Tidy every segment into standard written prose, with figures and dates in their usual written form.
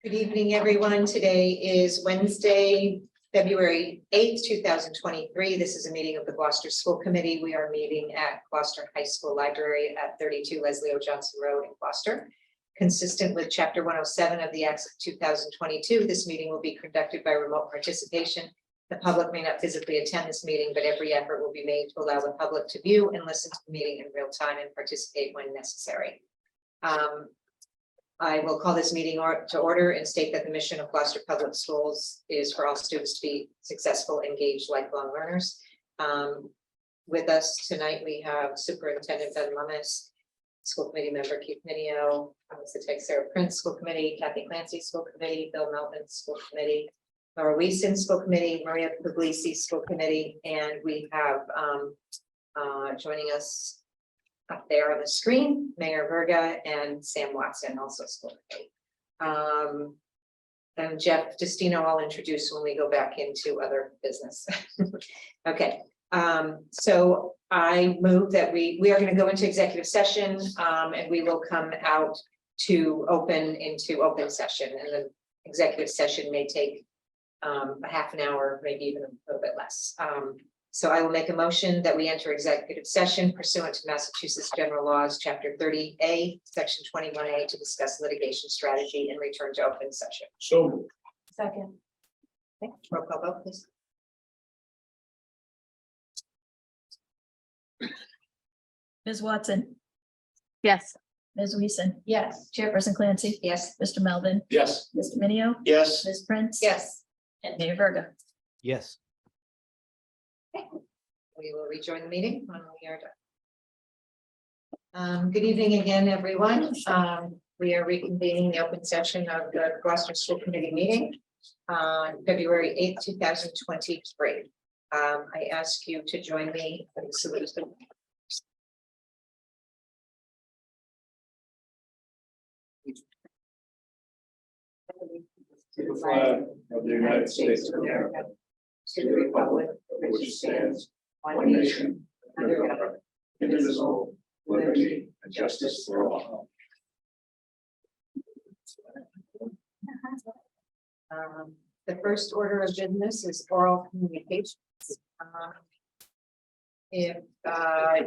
Good evening, everyone. Today is Wednesday, February 8th, 2023. This is a meeting of the Gloucester School Committee. We are meeting at Gloucester High School Library at 32 Leslie O. Johnson Road in Gloucester. Consistent with Chapter 107 of the Acts of 2022, this meeting will be conducted by remote participation. The public may not physically attend this meeting, but every effort will be made to allow the public to view and listen to the meeting in real time and participate when necessary. I will call this meeting to order and state that the mission of Gloucester Public Schools is for all students to be successful, engaged, lifelong learners. With us tonight, we have Superintendent Ben Lummis, School Committee Member Keith Minio, Sarah Prince, School Committee, Kathy Clancy, School Committee, Bill Melvin, School Committee, Laura Weeson, School Committee, Maria Puglisi, School Committee, and we have joining us up there on the screen, Mayor Verga and Sam Watson, also School Committee. And Jeff Destino, I'll introduce when we go back into other business. Okay, so I move that we are going to go into executive session and we will come out to open session, and the executive session may take a half an hour, maybe even a little bit less. So I will make a motion that we enter executive session pursuant to Massachusetts General Laws, Chapter 30A, Section 21A, to discuss litigation strategy and return to open session. So Second. Okay, roll call vote, please. Ms. Watson, Yes. Ms. Weeson, Yes. Chairperson Clancy, Yes. Mr. Melvin, yes. Mr. Minio, Yes. Ms. Prince. Yes. And Mayor Verga. Yes. We will rejoin the meeting when we are done. Good evening again, everyone. We are reconvening the open session of the Gloucester School Committee meeting on February 8th, 2023. I ask you to join me for the salute. To the flag of the United States of America, to the republic for which stands one nation, under God, indivisible, liberty and justice for all. The first order of business is oral communications. If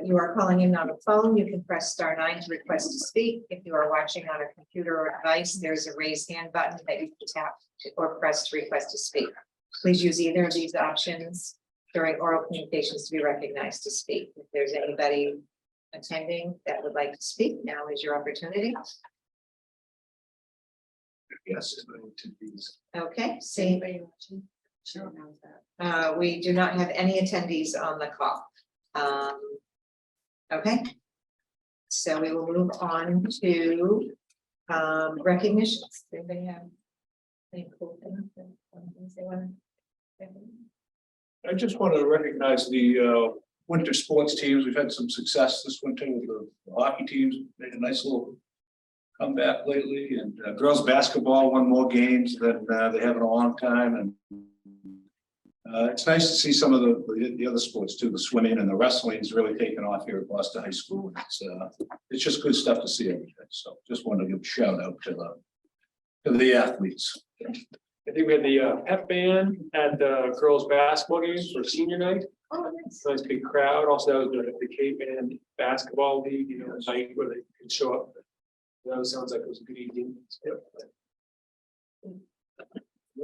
you are calling in on a phone, you can press *9 to request to speak. If you are watching on a computer or device, there's a raise hand button that you can tap or press to request to speak. Please use either of these options during oral communications to be recognized to speak. If there's anybody attending that would like to speak, now is your opportunity. Yes. To these. Okay, see. We do not have any attendees on the call. Okay. So we will move on to recognitions. Does anybody have any cool things they want to? I just want to recognize the winter sports teams. We've had some success this winter with the hockey teams, made a nice little comeback lately, and girls basketball won more games than they have in a long time, and it's nice to see some of the other sports too. The swimming and the wrestling is really taken off here at Gloucester High School. It's just good stuff to see every day. So just wanted to give a shout out to the athletes. I think we had the pep band at the girls' basketball games for senior night. Oh, nice. Nice big crowd. Also, the K-band basketball league, night where they could show up. That sounds like it was a good evening.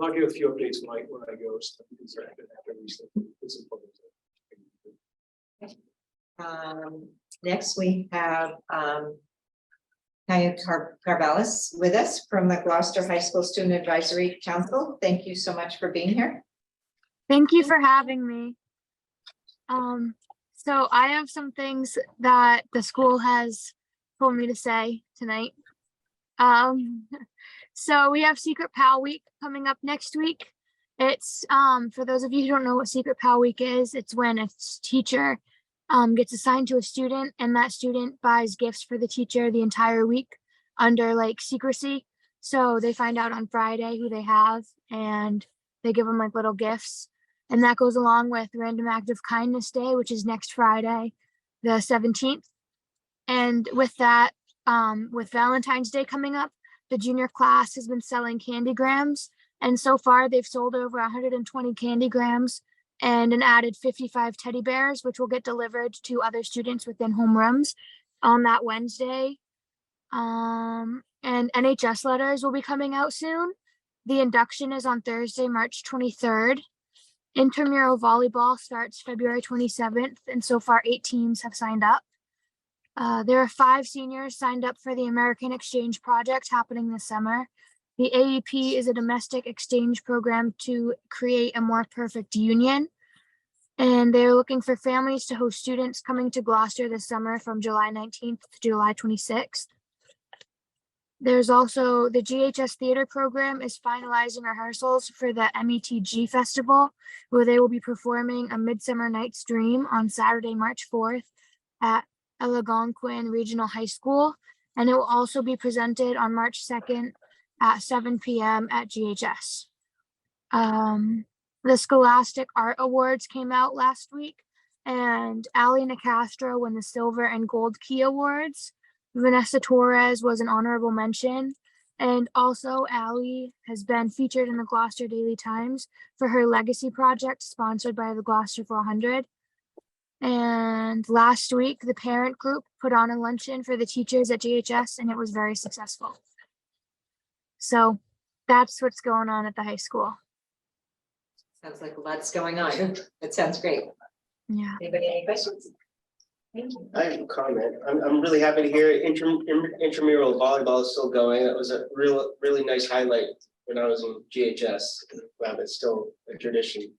I'll give a few updates when I go. So next we have Kaya Carvallis with us from the Gloucester High School Student Advisory Council. Thank you so much for being here. Thank you for having me. So I have some things that the school has told me to say tonight. So we have Secret Pal Week coming up next week. It's for those of you who don't know what Secret Pal Week is, it's when a teacher gets assigned to a student and that student buys gifts for the teacher the entire week under like secrecy. So they find out on Friday who they have and they give them like little gifts. And that goes along with Random Act of Kindness Day, which is next Friday, the 17th. And with that, with Valentine's Day coming up, the junior class has been selling candygrams. And so far they've sold over 120 candygrams and an added 55 teddy bears, which will get delivered to other students within homerooms on that Wednesday. And NHS letters will be coming out soon. The induction is on Thursday, March 23rd. Intramural volleyball starts February 27th, and so far 8 teams have signed up. There are 5 seniors signed up for the American Exchange Project happening this summer. The AEP is a domestic exchange program to create a more perfect union. And they're looking for families to host students coming to Gloucester this summer from July 19th to July 26th. There's also the GHS Theater Program is finalizing rehearsals for the METG Festival, where they will be performing A Midsummer Night's Dream on Saturday, March 4th at Algonquin Regional High School. And it will also be presented on March 2nd at 7 p.m. at GHS. The Scholastic Art Awards came out last week, and Ali Nicastro won the Silver and Gold Key Awards. Vanessa Torres was an honorable mention, and also Ali has been featured in the Gloucester Daily Times for her legacy project sponsored by the Gloucester 400. And last week, the parent group put on a luncheon for the teachers at GHS, and it was very successful. So that's what's going on at the high school. Sounds like lots going on. That sounds great. Yeah. Anybody, any questions? Thank you. I have a comment. I'm really happy to hear intramural volleyball is still going. That was a really nice highlight when I was in GHS. Glad it's still a tradition.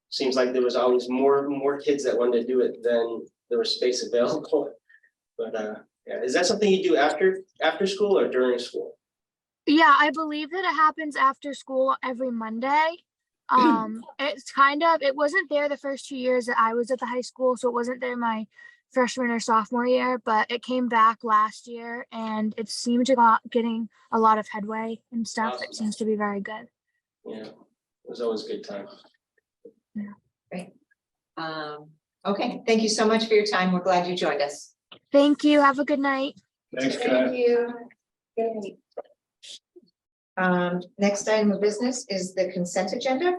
Seems like there was always more kids that wanted to do it than there was space available. But yeah, is that something you do after school or during school? Yeah, I believe that it happens after school every Monday. It wasn't there the first 2 years that I was at the high school, so it wasn't there my freshman or sophomore year, but it came back last year and it seemed to getting a lot of headway and stuff. Awesome. It seems to be very good. Yeah, it was always a good time. Great. Okay, thank you so much for your time. We're glad you joined us. Thank you. Have a good night. Thanks, Thank Kat. you. Good. Next item of business is the consent agenda.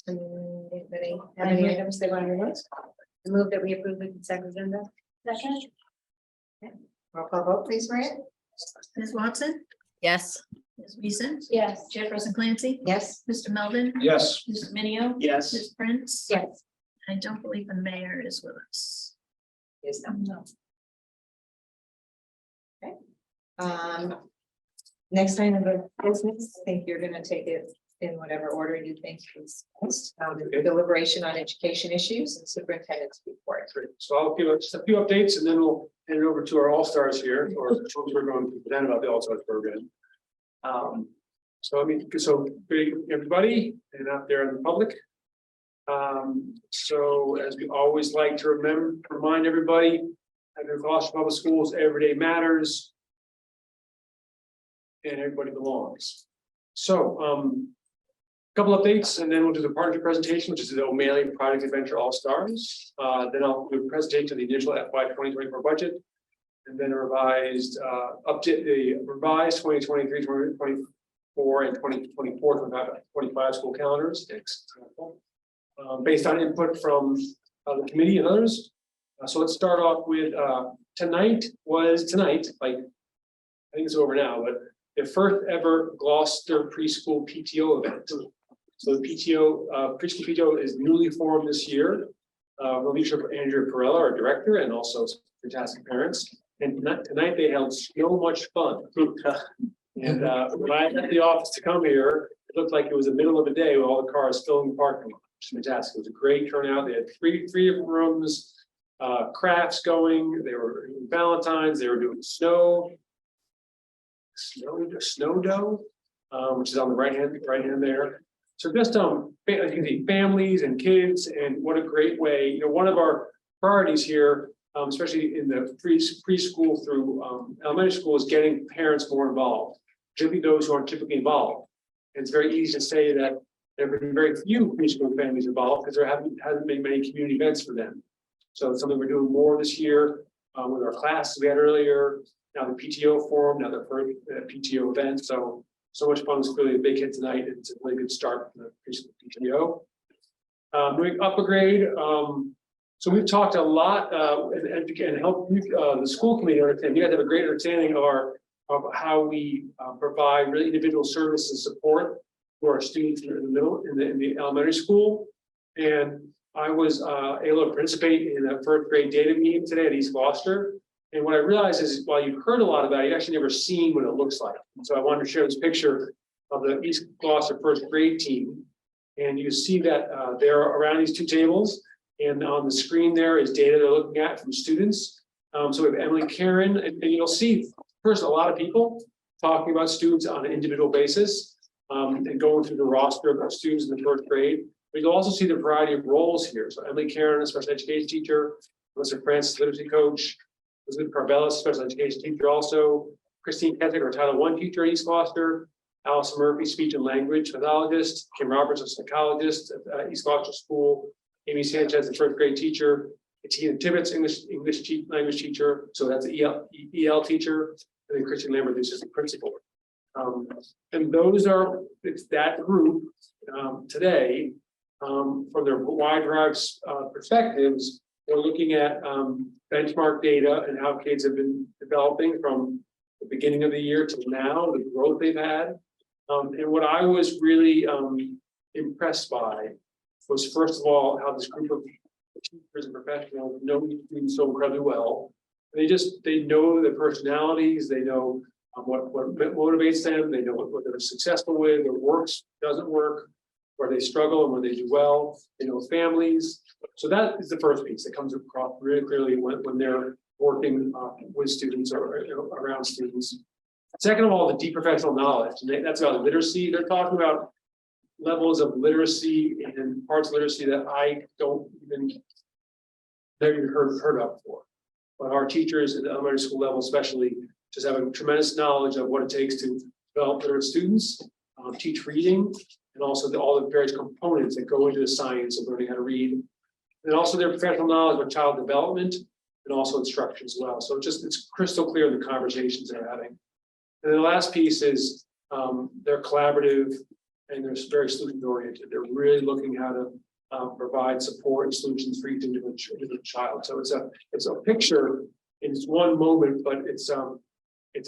Anybody have any items they want to remove? Move that we approve the consent agenda. Second. Okay. Roll call vote, please, Maria. Ms. Watson? Yes. Ms. Weason? Yes. Chairperson Clancy? Yes. Mr. Melvin? Yes, Mr. Minio? Yes. Ms. Prince? Yes. I don't believe the mayor is with us. Is no. Okay. Next item of business, I think you're gonna take it in whatever order you think is best. Deliberation on education issues and superintendent's report. Great. So I'll give us a few updates and then we'll hand it over to our all-stars here, or folks who are going to present about the all-stars program. So great, everybody, and out there in the public. So as we always like to remind everybody, at the Gloucester Public Schools, every day matters. And everybody belongs. So, couple updates, and then we'll do the partnership presentation, which is the O'Malley Project Adventure All-Stars. Then I'll do a presentation of the initial FY 2024 budget, and then a revised update, the revised 2023, 2024, and 2024, 25 school calendars. Based on input from the committee and others. So let's start off with tonight, like I think it's over now, but the first ever Gloucester preschool PTO event. So the PTO, preschool PTO is newly formed this year. The leadership of Andrea Perella, our director, and also some fantastic parents. And tonight they held so much fun. And when I left the office to come here, it looked like it was the middle of the day with all the cars filling the parking lot. Which is fantastic. It was a great turnout. They had three different rooms, crafts going. They were doing Valentine's. They were doing snow dough, which is on the right hand there. So just you can see families and kids, and what a great way. You know, one of our priorities here, especially in the preschool through elementary school, is getting parents more involved, particularly those who aren't typically involved. And it's very easy to say that there have been very few preschool families involved because there hasn't been many community events for them. So it's something we're doing more this year with our classes we had earlier. now the PTO forum, now the first PTO event. So much fun. It's clearly a big hit tonight. It's a really good start for the PTO. Moving up a grade. So we've talked a lot and help the school committee understand. You guys have a great understanding of how we provide really individual service and support for our students in the middle, in the elementary school. And I was able to participate in a first grade data meeting today at East Gloucester. And what I realized is, while you've heard a lot about it, you've actually never seen what it looks like. And so I wanted to share this picture of the East Gloucester first grade team. And you see that they're around these two tables. And on the screen there is data they're looking at from students. So we have Emily, Karen, and you'll see first a lot of people talking about students on an individual basis and going through the roster of students in the first grade. But you'll also see the variety of roles here. So Emily, Karen, a special education teacher, Melissa Francis, literacy coach, Elizabeth Carvelis, special education teacher also, Christine Kethick, our Title I teacher at East Gloucester, Allison Murphy, speech and language pathologist, Kim Roberts, a psychologist at East Gloucester School, Amy Sanchez, the first grade teacher, Tina Tibbetts, English language teacher, so that's the EL teacher, and then Christian Lambert, who's just the principal. And those are, it's that group today, from their wide variety perspectives, we're looking at benchmark data and how kids have been developing from the beginning of the year to now, the growth they've had. And what I was really impressed by was, first of all, how this group of teachers and professionals know these students so incredibly well. They know their personalities, they know what motivates them, they know what they're successful with, what works, doesn't work, where they struggle and where they do well, they know families. So that is the first piece that comes across really clearly when they're working with students or around students. Second of all, the deep professional knowledge, and that's about literacy. They're talking about levels of literacy and parts of literacy that I don't even never even heard of before. But our teachers at the elementary school level, especially, just have a tremendous knowledge of what it takes to develop literate students, teach reading, and also all the various components that go into the science of learning how to read. And also their professional knowledge of child development and also instruction as well. So it's crystal clear in the conversations they're having. And the last piece is they're collaborative and they're very solution oriented. They're really looking how to provide support and solutions for each individual child. So it's a picture, and it's one moment, but it's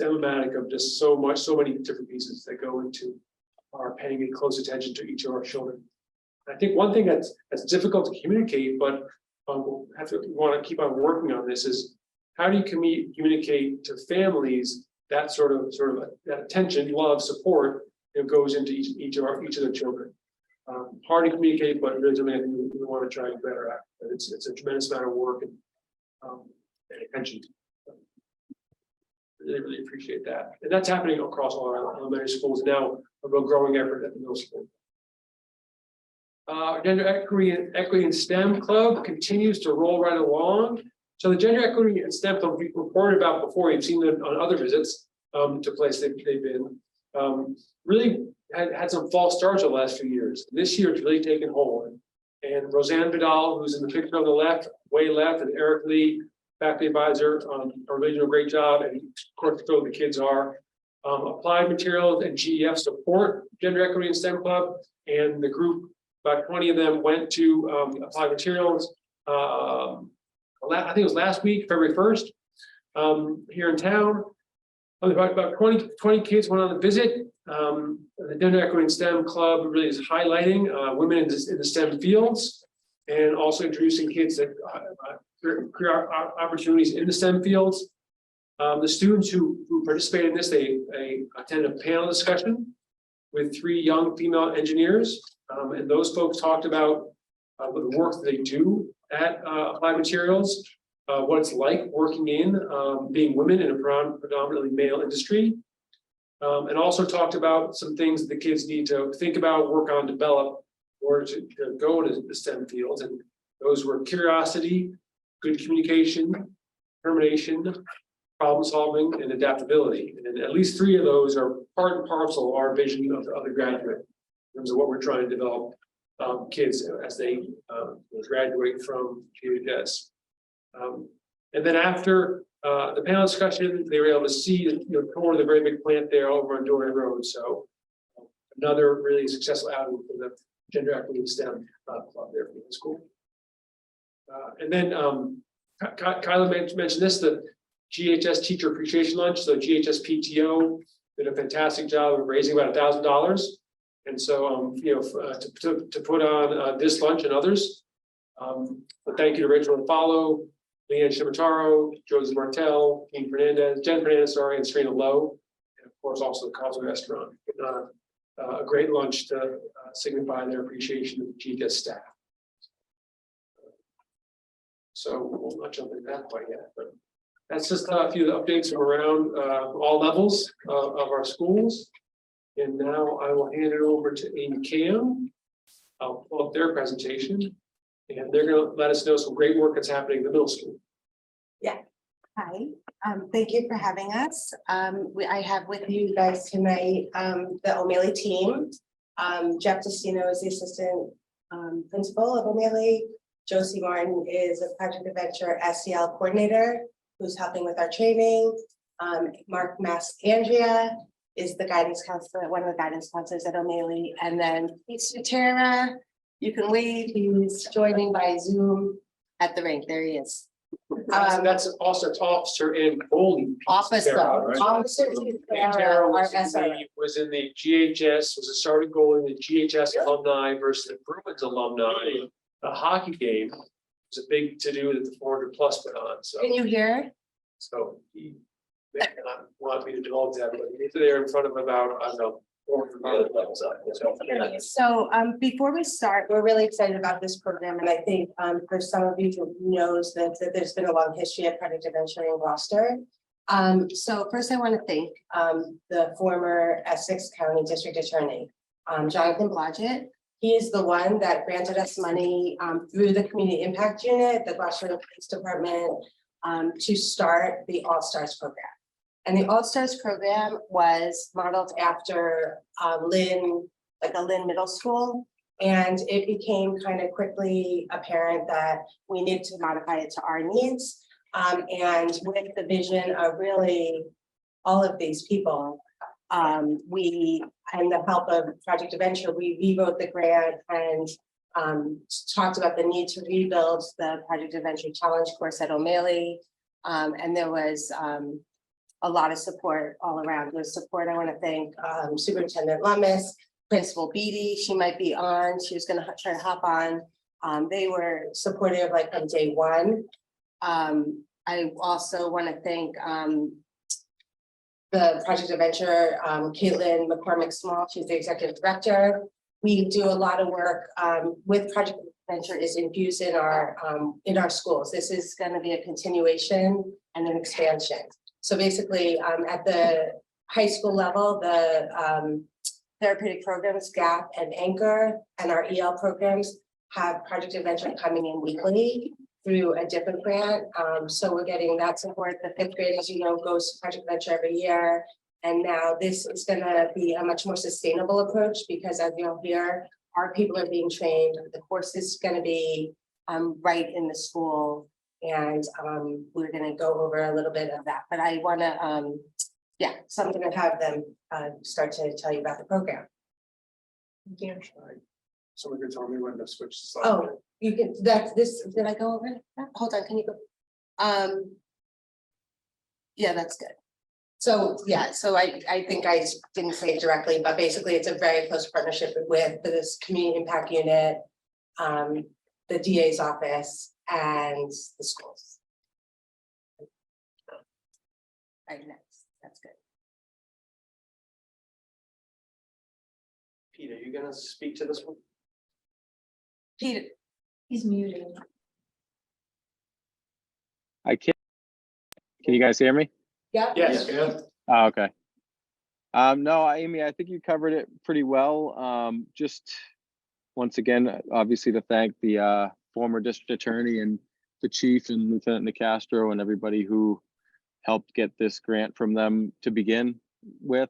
emblematic of just so many different pieces that go into our paying close attention to each of our children. I think one thing that's difficult to communicate, but we want to keep on working on this, is how do you communicate to families that sort of that attention, love, support that goes into each of their children. Hard to communicate, but really something we want to try and better at. It's a tremendous amount of work and attention. Really appreciate that, and that's happening across all our elementary schools now. A real growing effort at the middle school. Gender equity and STEM club continues to roll right along. So the gender equity and STEM club we reported about before. You've seen them on other visits to places they've been. Really had some false starts the last few years. This year it's really taken hold. And Roseanne Vidal, who's in the picture on the left, way left, and Eric Lee, faculty advisor, are really doing a great job. And of course, so the kids are. Applied Materials and GEF support Gender Equity and STEM Club, and the group, about 20 of them, went to Applied Materials. I think it was last week, February 1st, here in town. About 20 kids went on a visit. The Gender Equity and STEM Club really is highlighting women in the STEM fields, and also introducing kids that career opportunities in the STEM fields. The students who participated in this, they attended a panel discussion with 3 young female engineers, and those folks talked about the work that they do at Applied Materials, what it's like working in being women in a predominantly male industry, and also talked about some things that the kids need to think about, work on, develop in order to go into the STEM fields. And those were curiosity, good communication, determination, problem solving, and adaptability. And at least 3 of those are part and parcel of our vision of the graduate in terms of what we're trying to develop kids as they graduate from GHS. And then after The panel discussion, they were able to see, tour the very big plant there over on Dory Road, so another really successful outing for the gender equity and STEM club there for the school. And then Kyla mentioned this, the GHS teacher appreciation lunch. So GHS PTO did a fantastic job of raising about $1,000. And so, to put on this lunch and others. But thank you to Rachel and Follow, Leanne Shimataro, Josie Martell, Jen Fernandez, and Serena Lowe. And of course, also the Cosmo Restaurant. A great lunch to signify their appreciation of the GHS staff. So we'll not jump into that quite yet, but that's just a few updates from around all levels of our schools. And now I will hand it over to Amy Cam. I'll pull up their presentation, and they're going to let us know some great work that's happening in the middle school. Hi, thank you for having us. I have with you guys tonight, the O'Malley team. Jeff Destino is the assistant principal of O'Malley. Josie Martin is a project adventure SEL coordinator who's helping with our training. Mark Andrea is the guidance counselor, one of the guidance counselors at O'Malley. And then Pete Sutera, you can wave, he's joining by Zoom at the rink. There he is. That's also officer and goalie. Officer, Right? Officer Tara our was in SRO. was in the GHS, was a starting goal in the GHS alumni versus the Bruins alumni. The hockey game was a big to do that the 400 plus put on. So, Can you hear? he may not want me to divulge that, but he's there in front of about, I don't know, 400 levels up. So before we start, we're really excited about this program, and I think for some of you who knows that there's been a long history of project adventure in Gloucester. So first I want to thank the former Essex County District Attorney, Jonathan Blodgett. He is the one that granted us money through the Community Impact Unit, the Gloucester Police Department, to start the All Stars program. And the All Stars program was modeled after Lynn Middle School. And it became kind of quickly apparent that we needed to modify it to our needs. And with the vision of really all of these people, we, and the help of Project Adventure, we rewrote the grant and talked about the need to rebuild the Project Adventure Challenge course at O'Malley. And there was a lot of support all around. With support, I want to thank Superintendent Lummis, Principal Beatty. She might be on. She was going to try to hop on. They were supportive like from day one. I also want to thank the Project Adventure, Caitlin McCormick Small. She's the executive director. We do a lot of work with Project Adventure is infused in our schools. This is going to be a continuation and an expansion. So basically, at the high school level, the therapeutic programs, GAP and Anchor, and our EL programs have Project Adventure coming in weekly through a different grant. So we're getting that support. The fifth grade, as you know, goes to Project Adventure every year. And now this is going to be a much more sustainable approach because as you'll hear, our people are being trained. The course is going to be right in the school. And we're going to go over a little bit of that, but I want to, so I'm going to have them start to tell you about the program. Someone could tell me when to switch the slide. Oh, you can, that's this, did I go over it? Hold on, can you go? Yeah, that's good. So, so I think I didn't say it directly, but basically it's a very close partnership with this Community Impact Unit, the DA's office, and the schools. Right, next, that's good. Peter, you gonna speak to this one? Peter, He's muted. I can't. Can you guys hear me? yeah. Yes. Yeah. Oh, okay. No, Amy, I think you covered it pretty well. Just once again, obviously to thank the former district attorney and the chief and Lieutenant Nicastro and everybody who helped get this grant from them to begin with.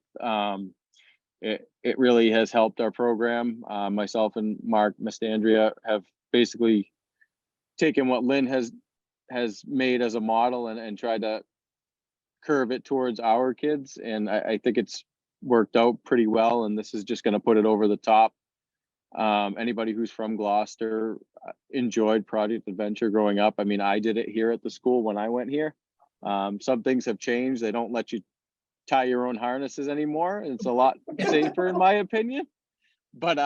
It really has helped our program. Myself and Mark Mastandrea have basically taken what Lynn has made as a model and tried to curve it towards our kids, and I think it's worked out pretty well, and this is just gonna put it over the top. Anybody who's from Gloucester enjoyed Project Adventure growing up. I mean, I did it here at the school when I went here. Some things have changed. They don't let you tie your own harnesses anymore. And it's a lot safer in my opinion. But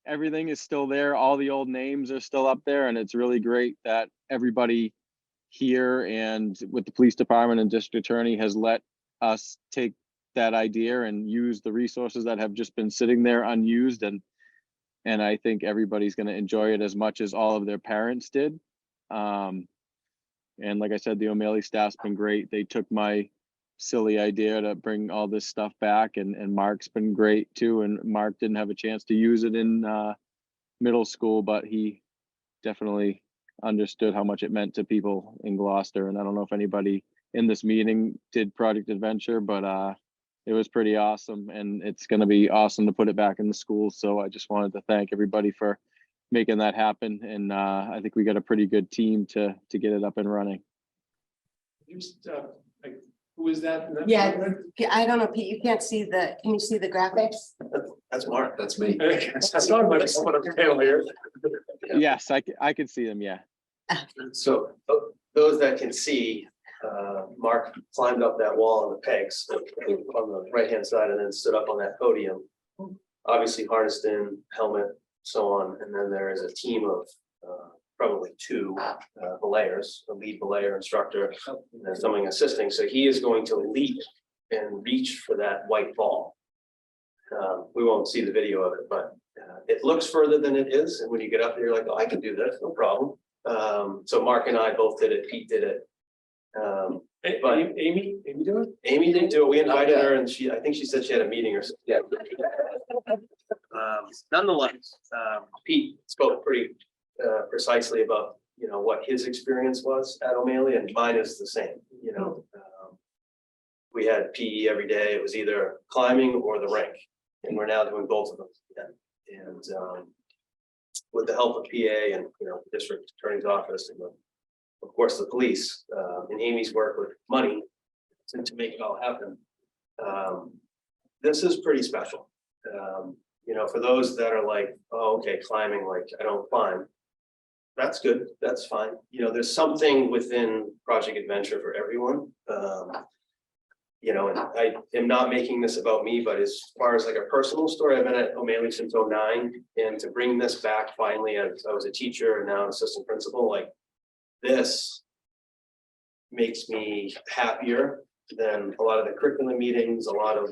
everything is still there. All the old names are still up there, and it's really great that everybody here and with the police department and district attorney has let us take that idea and use the resources that have just been sitting there unused, and I think everybody's going to enjoy it as much as all of their parents did. And like I said, the O'Malley staff's been great. They took my silly idea to bring all this stuff back, and Mark's been great too. And Mark didn't have a chance to use it in middle school, but he definitely understood how much it meant to people in Gloucester. And I don't know if anybody in this meeting did Project Adventure, but it was pretty awesome, and it's going to be awesome to put it back in the schools. So I just wanted to thank everybody for making that happen. And I think we got a pretty good team to get it up and running. Just, like, who is that? Yeah. I don't know, Pete, you can't see can you see the graphics? That's Mark, that's me. I saw him on a panel here. Yes, I could see them. Yeah. So those that can see, Mark climbed up that wall on the pegs on the right-hand side and then stood up on that podium. Obviously harnessed in, helmet, so on, and then there is a team of probably two belayers, a lead belayer instructor, and then someone assisting. So he is going to leap and reach for that white ball. We won't see the video of it, but it looks further than it is. And when you get up there, you're like, oh, I can do this, no problem. So Mark and I both did it. Pete did it. But Amy do it? Amy didn't do it. We invited her, and I think she said she had a meeting or something. Yeah. Nonetheless, Pete spoke pretty precisely about, what his experience was at O'Malley, and mine is the same. We had PE every day. It was either climbing or the rink, and we're now doing both of them again. And with the help of PA and the district attorney's office and of course the police and Amy's work with money to make it all happen. This is pretty special. For those that are like, oh, okay, climbing, like I don't climb. That's good. That's fine. There's something within Project Adventure for everyone. And I am not making this about me, but as far as like a personal story, I've been at O'Malley since '09, and to bring this back finally, as I was a teacher and now an assistant principal, like this makes me happier than a lot of the curriculum meetings, a lot of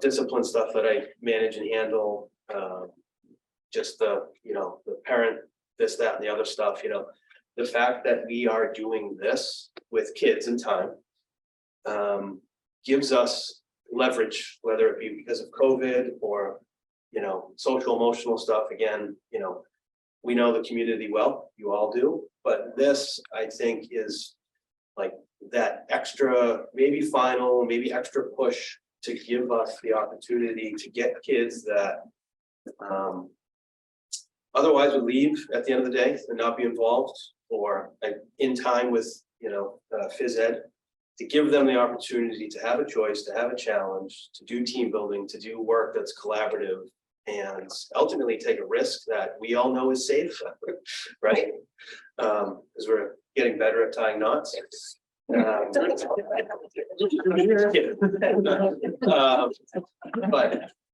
discipline stuff that I manage and handle. Just the parent, this, that, and the other stuff. The fact that we are doing this with kids in time gives us leverage, whether it be because of COVID or, social emotional stuff. Again, we know the community well, you all do, but this, I think, is like that extra, maybe final, maybe extra push to give us the opportunity to get kids that otherwise would leave at the end of the day and not be involved or in time with, phys ed, to give them the opportunity to have a choice, to have a challenge, to do team building, to do work that's collaborative, and ultimately take a risk that we all know is safe, right? Because we're getting better at tying knots. But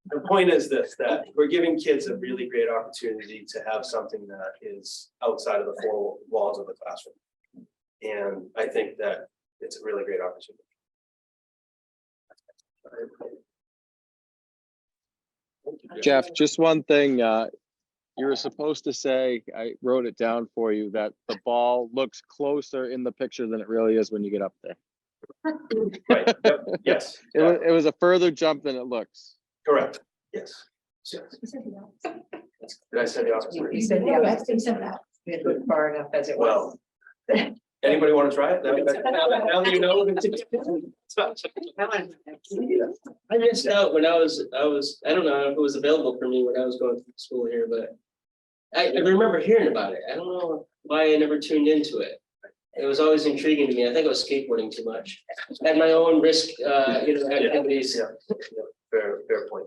the point is this, that we're giving kids a really great opportunity to have something that is outside of the four walls of the classroom. And I think that it's a really great opportunity. Jeff, just one thing, you were supposed to say, I wrote it down for you, that the ball looks closer in the picture than it really is when you get up there. Right, yep, yes. It was a further jump than it looks. Correct, yes. Did I say the opposite? You said the other. It looked far enough as it was. Well, anybody want to try it? Now that you know. I missed out when I don't know if it was available for me when I was going through school here, but I remember hearing about it. I don't know why I never tuned into it. It was always intriguing to me. I think I was skateboarding too much. I had my own risk, activities. Fair point.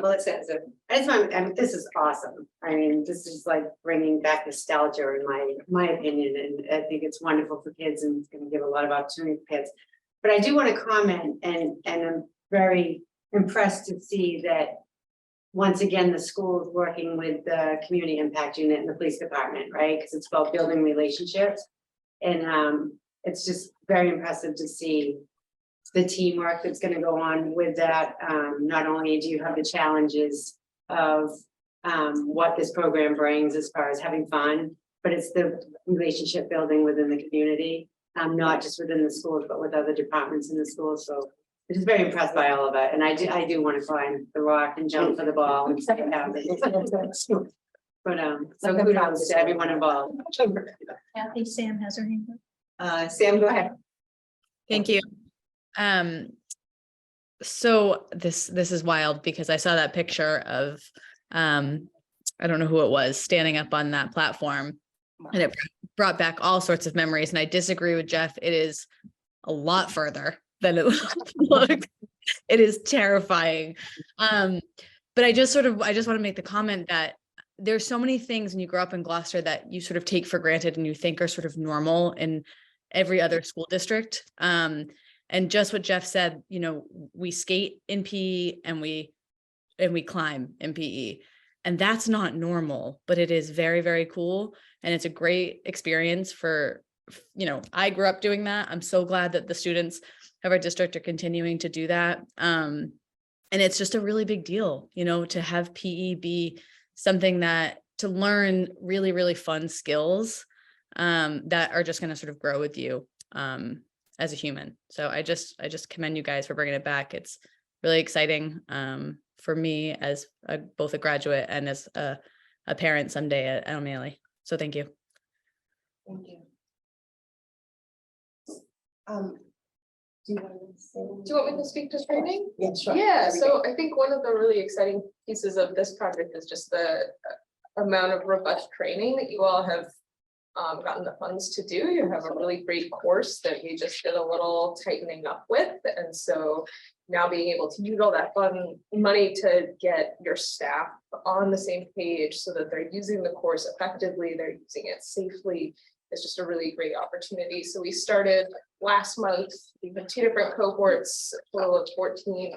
Melissa has a. I just want, this is awesome. I mean, this is like bringing back nostalgia in my opinion, and I think it's wonderful for kids and it's gonna give a lot of opportunity for kids. But I do want to comment and I'm very impressed to see that once again, the school is working with the community impact unit and the police department, right? Because it's about building relationships. And it's just very impressive to see the teamwork that's going to go on with that. Not only do you have the challenges of what this program brings as far as having fun, but it's the relationship building within the community, not just within the schools, but with other departments in the schools. So I'm just very impressed by all of it. And I do want to climb the rock and jump for the ball and stuff like that. But so kudos to everyone involved. Kathy, Sam has her hand up. Sam, go ahead. Thank you. So this is wild because I saw that picture of I don't know who it was standing up on that platform, and it brought back all sorts of memories. And I disagree with Jeff. It is a lot further than it looks. It is terrifying. But I just want to make the comment that there's so many things when you grow up in Gloucester that you sort of take for granted and you think are sort of normal in every other school district. And just what Jeff said, you know, we skate in PE and we climb in PE, and that's not normal, but it is very, very cool. And it's a great experience for, you know, I grew up doing that. I'm so glad that the students of our district are continuing to do that. And it's just a really big deal, you know, to have PE be something that to learn really, really fun skills that are just going to sort of grow with you as a human. So I just commend you guys for bringing it back. It's really exciting for me as both a graduate and as a parent someday at O'Malley. So thank you. Thank you. Do you want me to speak to training? Yeah, sure. Yeah, so I think one of the really exciting pieces of this project is just the amount of robust training that you all have gotten the funds to do. You have a really great course that we just did a little tightening up with. And so now being able to use all that fun money to get your staff on the same page so that they're using the course effectively, they're using it safely, it's just a really great opportunity. So we started last month, we had 2 different cohorts, a total of 14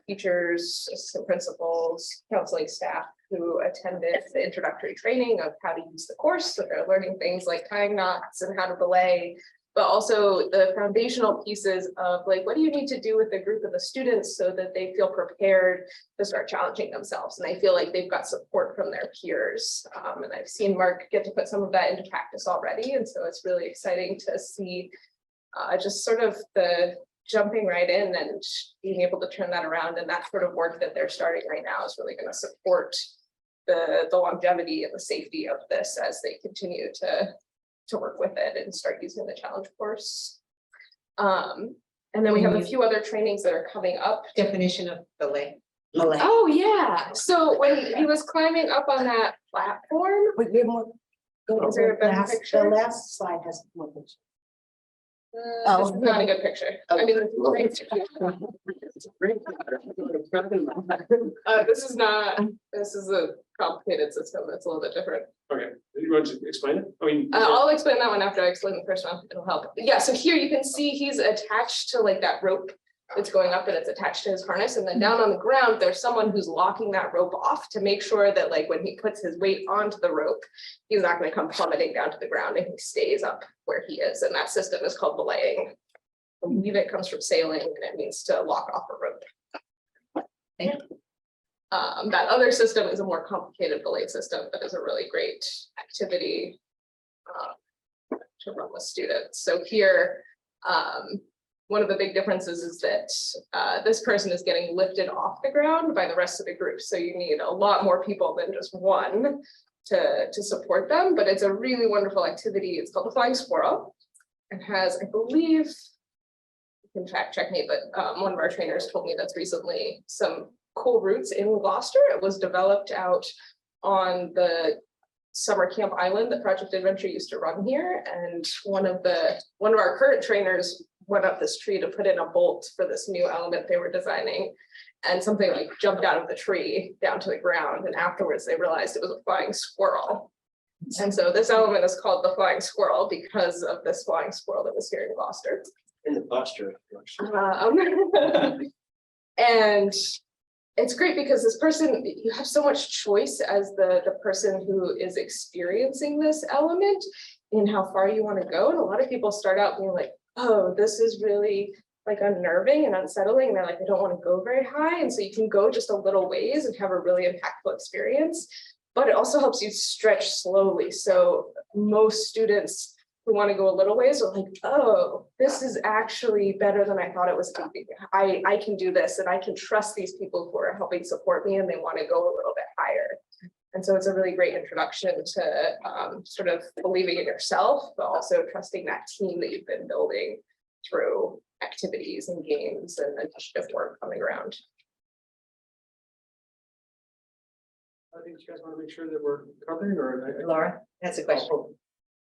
teachers, assistant principals, counseling staff who attended the introductory training of how to use the course. So they're learning things like tying knots and how to belay, but also the foundational pieces of like, what do you need to do with the group of the students so that they feel prepared to start challenging themselves? And I feel like they've got support from their peers. And I've seen Mark get to put some of that into practice already. And so it's really exciting to see just sort of the jumping right in and being able to turn that around. And that sort of work that they're starting right now is really going to support the longevity and the safety of this as they continue to work with it and start using the challenge course. And then we have a few other trainings that are coming up. Definition of belay. Oh yeah, so when he was climbing up on that platform. Wait, we have more. Is there a better picture? The last slide has more pictures. This is not a good picture. I mean, this is a complicated system. It's a little bit different. Okay, you want to explain it? I mean. I'll explain that one after I explain the first one. It'll help. Yeah, so here you can see he's attached to like that rope that's going up and it's attached to his harness. And then down on the ground, there's someone who's locking that rope off to make sure that like when he puts his weight onto the rope, he's not going to come plummeting down to the ground and he stays up where he is. And that system is called belaying. I believe it comes from sailing and it means to lock off a rope. Thank you. That other system is a more complicated belay system that is a really great activity to run with students. So here, one of the big differences is that this person is getting lifted off the ground by the rest of the group. So you need a lot more people than just one to support them, but it's a really wonderful activity. It's called the Flying Squirrel. It has, I believe, you can fact check me, but one of our trainers told me that's recently some cool routes in Gloucester. It was developed out on the summer camp island that Project Adventure used to run here. And one of our current trainers went up this tree to put in a bolt for this new element they were designing. And something like jumped out of the tree down to the ground. And afterwards they realized it was a flying squirrel. And so this element is called the flying squirrel because of this flying squirrel that was here in Gloucester. In the posture. And it's great because this person, you have so much choice as the person who is experiencing this element in how far you want to go. And a lot of people start out being like, oh, this is really like unnerving and unsettling. And they're like, I don't want to go very high. And so you can go just a little ways and have a really impactful experience. But it also helps you stretch slowly. So most students who want to go a little ways are like, oh, this is actually better than I thought it was going to be. I can do this and I can trust these people who are helping support me and they want to go a little bit higher. And so it's a really great introduction to sort of believing in yourself, but also trusting that team that you've been building through activities and games and initiative work on the ground. I think you guys want to make sure that we're covering or. Laura, that's a question.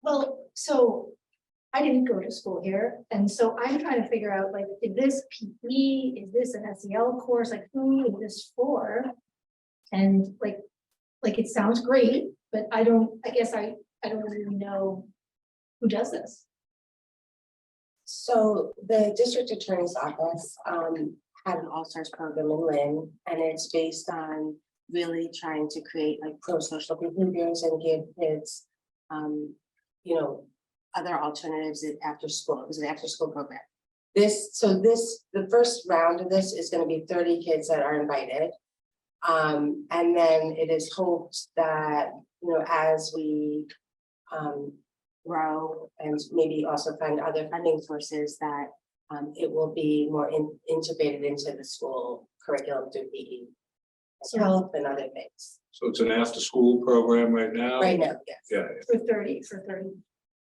Well, so I didn't go to school here, and so I'm trying to figure out, like, is this PE, is this an SEL course, like, who is this for? And like it sounds great, but I guess I don't really know who does this. So the district attorney's office had an all-stars program in Lynn, and it's based on really trying to create like pro-social behaviors and give kids you know, other alternatives after school. It was an after-school program. The first round of this is going to be 30 kids that are invited. And then it is hoped that, you know, as we grow and maybe also find other funding sources, that it will be more integrated into the school curriculum through PE, health and other things. So it's an after-school program right now? Right now, yes. Yeah. For 30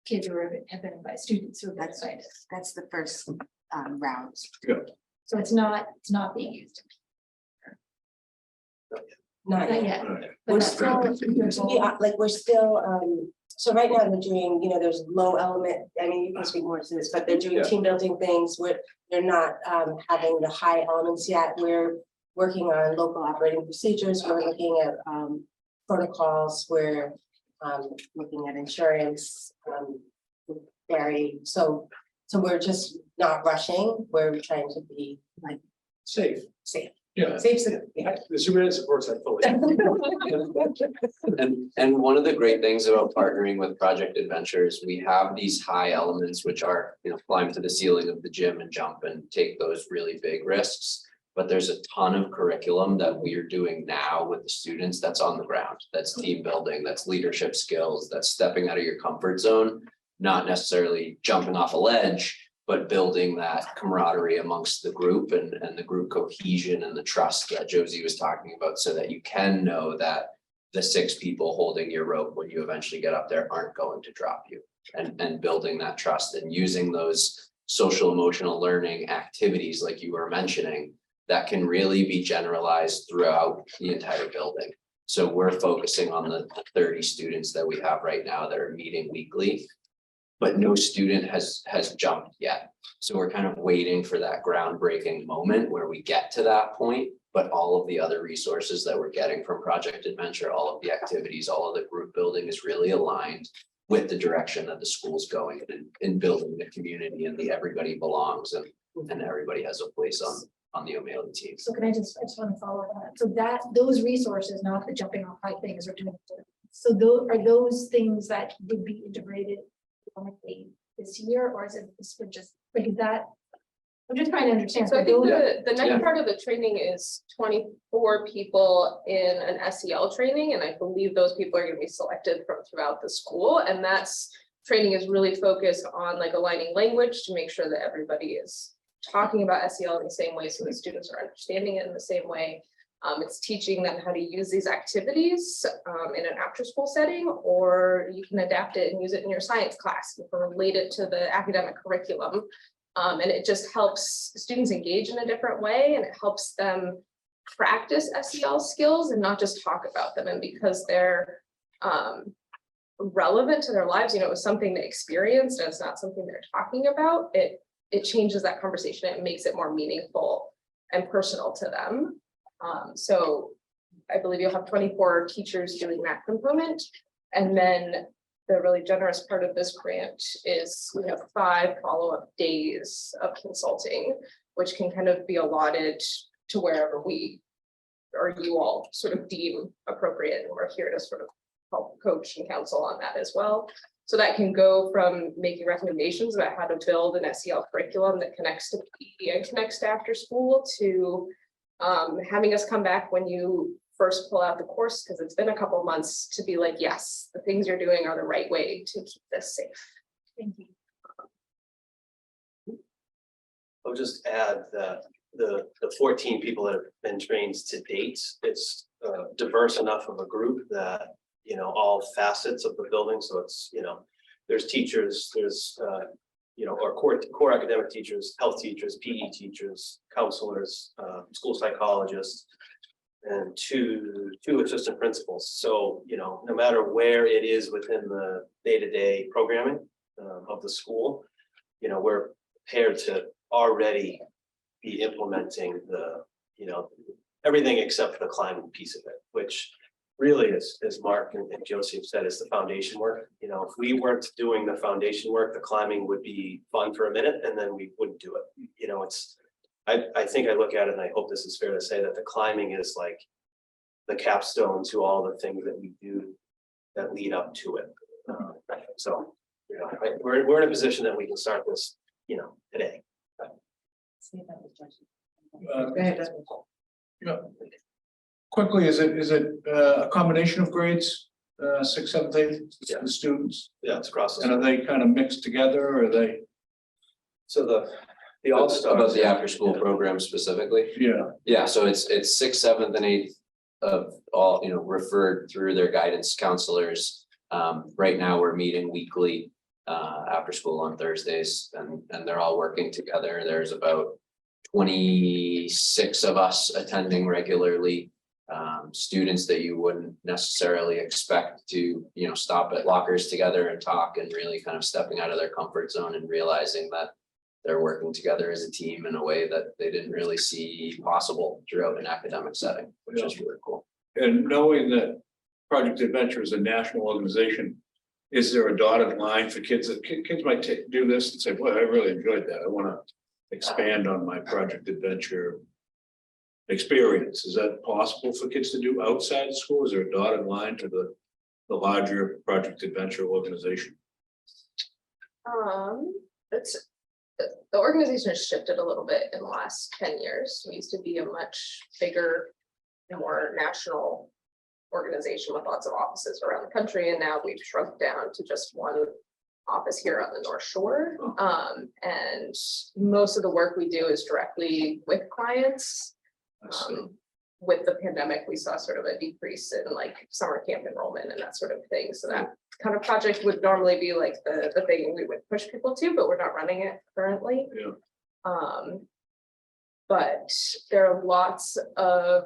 kids who have been invited, students who have been invited. That's the first round. So it's not being used. Not Not yet. yet. All right. But We're that's still, we're still, so right now they're doing, you know, there's low element, I mean, you can speak more to this, but they're doing Yeah. team building things where they're not having the high elements yet. We're working on local operating procedures. We're looking at protocols. We're looking at insurance, so we're just not rushing. We're trying to be like Safe. safe. Yeah. Safe. The superintendent supports that fully. And one of the great things about partnering with Project Adventure is we have these high elements, which are, you know, climb to the ceiling of the gym and jump and take those really big risks. But there's a ton of curriculum that we are doing now with the students that's on the ground. That's team building, that's leadership skills, that's stepping out of your comfort zone, not necessarily jumping off a ledge, but building that camaraderie amongst the group and the group cohesion and the trust that Josie was talking about, so that you can know that the 6 people holding your rope when you eventually get up there aren't going to drop you, and building that trust and using those social emotional learning activities like you were mentioning that can really be generalized throughout the entire building. So we're focusing on the 30 students that we have right now that are meeting weekly, but no student has jumped yet. So we're kind of waiting for that groundbreaking moment where we get to that point, but all of the other resources that we're getting from Project Adventure, all of the activities, all of the group building is really aligned with the direction that the school's going in building the community and the everybody belongs and everybody has a place on the O'Malley team. So I just want to follow that. So those resources, not the jumping off high things or doing. So those things that would be integrated this year, or is it just like that? I'm just trying to understand. So I think the next Yeah. part of the training is 24 people in an SEL training, and I believe those people are going to be selected from throughout the school. And that's training is really focused on like aligning language to make sure that everybody is talking about SEL in the same way, so the students are understanding it in the same way. It's teaching them how to use these activities in an after-school setting, or you can adapt it and use it in your science class. You can relate it to the academic curriculum. And it just helps students engage in a different way, and it helps them practice SEL skills and not just talk about them. And because they're relevant to their lives, you know, it was something they experienced and it's not something they're talking about, it changes that conversation. It makes it more meaningful and personal to them. So I believe you'll have 24 teachers doing that component. And then the really generous part of this grant is we have 5 follow-up days of consulting, which can kind of be allotted to wherever we or you all sort of deem appropriate. And we're here to sort of help coach and counsel on that as well. So that can go from making recommendations about how to build an SEL curriculum that connects to PE and connects to after school to having us come back when you first pull out the course, because it's been a couple months, to be like, yes, the things you're doing are the right way to keep this safe. Thank you. I'll just add that the 14 people that have been trained to date, it's diverse enough of a group that, you know, all facets of the building. So it's, you know, there's teachers, there's, you know, our core academic teachers, health teachers, PE teachers, counselors, school psychologists, and two assistant principals. So, you know, no matter where it is within the day-to-day programming of the school, you know, we're prepared to already be implementing the, you know, everything except for the climbing piece of it, which really is, as Mark and Joseph said, is the foundation work. You know, if we weren't doing the foundation work, the climbing would be fun for a minute and then we wouldn't do it. You know, it's, I think I look at it and I hope this is fair to say that the climbing is like the capstone to all the things that we do that lead up to it. So, you know, we're in a position that we can start this, you know, today. Yeah. Quickly, is it a combination of grades, 6th, 7th, 8th, Yeah. the students? Yeah, it's across the. And are they kind of mixed together, or are they? So the all-stars. About the after-school program specifically. Yeah, Yeah, so it's 6th, 7th, and 8th of all, you know, referred through their guidance counselors. Right now, we're meeting weekly after school on Thursdays, and they're all working together. There's about 26 of us attending regularly. Students that you wouldn't necessarily expect to, you know, stop at lockers together and talk, and really kind of stepping out of their comfort zone and realizing that they're working together as a team in a way that they didn't really see possible throughout an academic setting, which is really cool. and knowing that Project Adventure is a national organization, is there a dotted line for kids that kids might do this and say, boy, I really enjoyed that. I want to expand on my Project Adventure experience. Is that possible for kids to do outside school? Is there a dotted line to the larger Project Adventure organization? It's the organization has shifted a little bit in the last 10 years. We used to be a much bigger, more national organization with lots of offices around the country, and now we've shrunk down to just one office here on the North Shore. And most of the work we do is directly with clients. With the pandemic, we saw sort of a decrease in like summer camp enrollment and that sort of thing. So that kind of project would normally be like the thing we would push people to, but we're not running it currently. Yeah. But there are lots of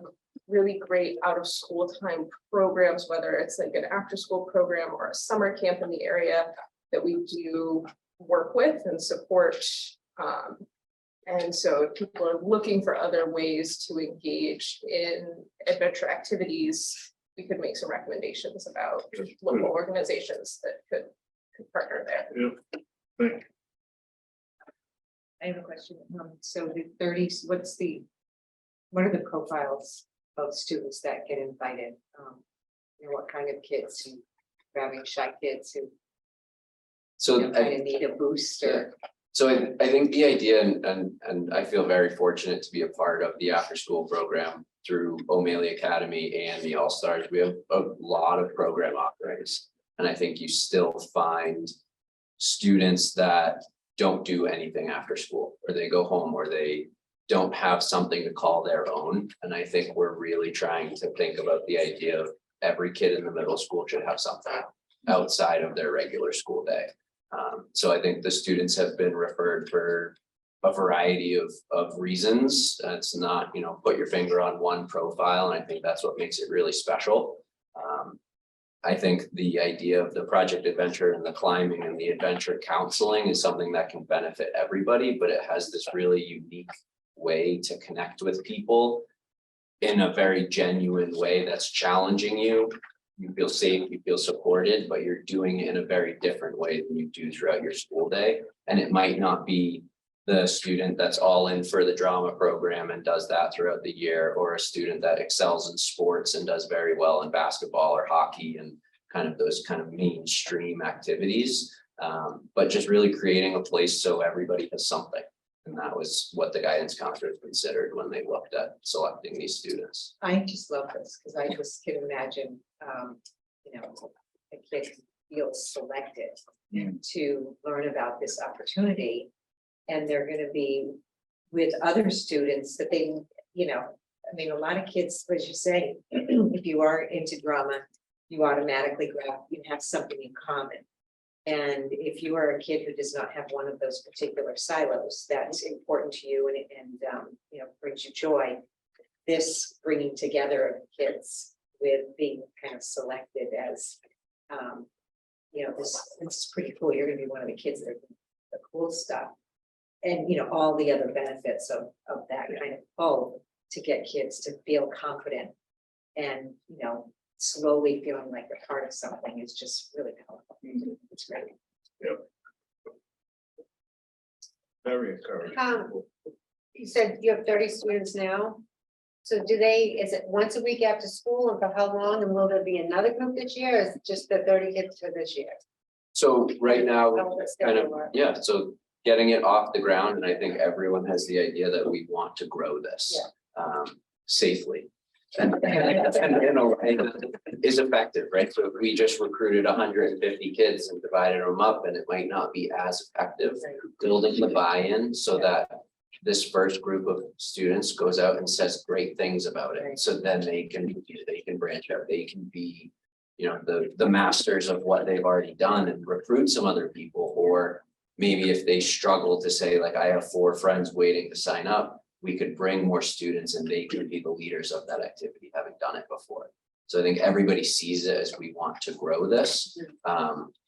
really great out of school time programs, whether it's like an after school program or a summer camp in the area that we do work with and support. And so if people are looking for other ways to engage in adventure activities, we could make some recommendations about local organizations that could partner there. Yeah. Thank you. I have a question. So the 30s, what are the profiles of students that get invited? You know, what kind of kids? Having shy kids who So kind of need a boost or. So I think the idea, and I feel very fortunate to be a part of the after-school program through O'Malley Academy and the All-Stars. We have a lot of program offerings. And I think you still find students that don't do anything after school, or they go home, or they don't have something to call their own. And I think we're really trying to think about the idea of every kid in the middle school should have something outside of their regular school day. So I think the students have been referred for a variety of reasons. It's not, you know, put your finger on one profile. And I think that's what makes it really special. I think the idea of the project adventure and the climbing and the adventure counseling is something that can benefit everybody, but it has this really unique way to connect with people in a very genuine way that's challenging you. You feel safe, you feel supported, but you're doing it in a very different way than you do throughout your school day. And it might not be the student that's all in for the drama program and does that throughout the year, or a student that excels in sports and does very well in basketball or hockey and kind of those kind of mainstream activities. But just really creating a place so everybody has something. And that was what the guidance counselors considered when they looked at selecting these students. I just love this because I just can imagine, you know, a kid feels selected to learn about this opportunity. And they're going to be with other students that they, you know, I mean, a lot of kids, as you say, if you are into drama, you automatically you have something in common. And if you are a kid who does not have one of those particular silos that's important to you and you know, brings you joy, this bringing together of kids with being kind of selected as, you know, this is pretty cool. You're going to be one of the kids that are doing the cool stuff. And, you know, all the other benefits of that kind of pull to get kids to feel confident and, you know, slowly feeling like they're part of something is just really powerful. It's great. Yep. Very encouraging. You said you have 30 students now. So is it once a week after school, and for how long? And will there be another group this year? Or is it just the 30 kids for this year? So right now, How will it kind of, schedule work? yeah, so getting it off the ground, and I think everyone has the idea that we want to grow this safely. And in a way that is effective, right? So if we just recruited 150 kids and divided them up, and it might not be as effective, building the buy-in so that this first group of students goes out and says great things about it. So then they can branch out, they can be, you know, the masters of what they've already done and recruit some other people. Or maybe if they struggle to say, like, I have 4 friends waiting to sign up, we could bring more students and they can be the leaders of that activity, having done it before. So I think everybody sees it as we want to grow this.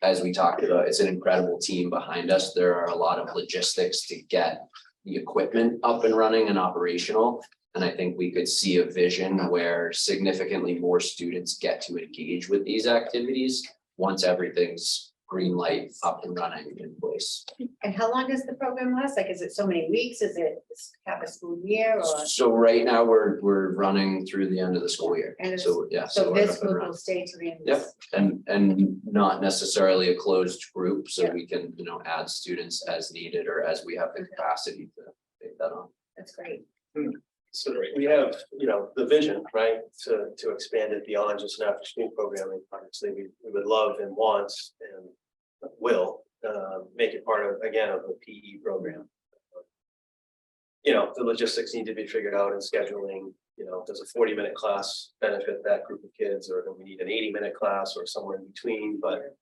As we talked about, it's an incredible team behind us. There are a lot of logistics to get the equipment up and running and operational. And I think we could see a vision where significantly more students get to engage with these activities once everything's green light up and running in place. And how long does the program last? Like, is it so many weeks? Is it half a school year or? So right now we're running through the end of the school year. And So yeah. So we're this up and group running. will stay to the end. Yep, and not necessarily a closed group, so we can, you know, add students as needed or as we have the capacity to take that on. That's great. So we have, you know, the vision, right, to expand it beyond just an after school programming. Obviously, we would love and want and will make it part of, again, of the PE program. You know, the logistics need to be figured out in scheduling. You know, does a 40-minute class benefit that group of kids, or do we need an 80-minute class or somewhere in between? But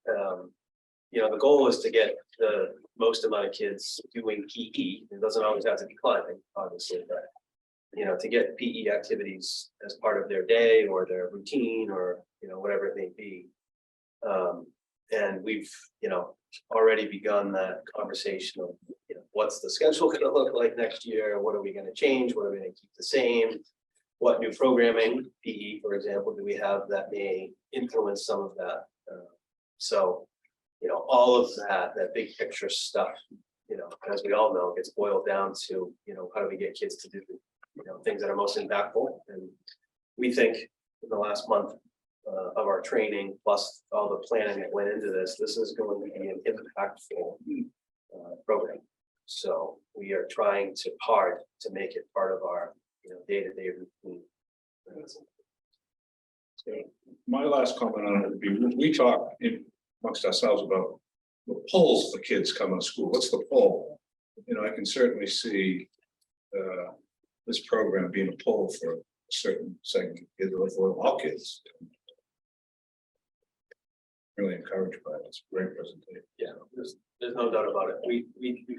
you know, the goal is to get the most amount of kids doing PE. It doesn't always have to be climbing, obviously, but you know, to get PE activities as part of their day or their routine, or you know, whatever it may be. And we've, you know, already begun that conversation of, you know, what's the schedule going to look like next year? What are we going to change? What are we going to keep the same? What new programming, PE, for example, do we have that may influence some of that? So, you know, all of that big picture stuff, you know, as we all know, gets boiled down to, you know, how do we get kids to do, you know, things that are most impactful? And we think in the last month of our training, plus all the planning that went into this, this is going to be an impactful program. So we are trying hard to make it part of our, you know, day-to-day routine. My last comment on it would be, we talk amongst ourselves about the polls for kids coming to school. What's the poll? You know, I can certainly see this program being a poll for a certain segment of kids, or for all kids. Really encouraged by it. It's a great presentation. Yeah, there's no doubt about it. We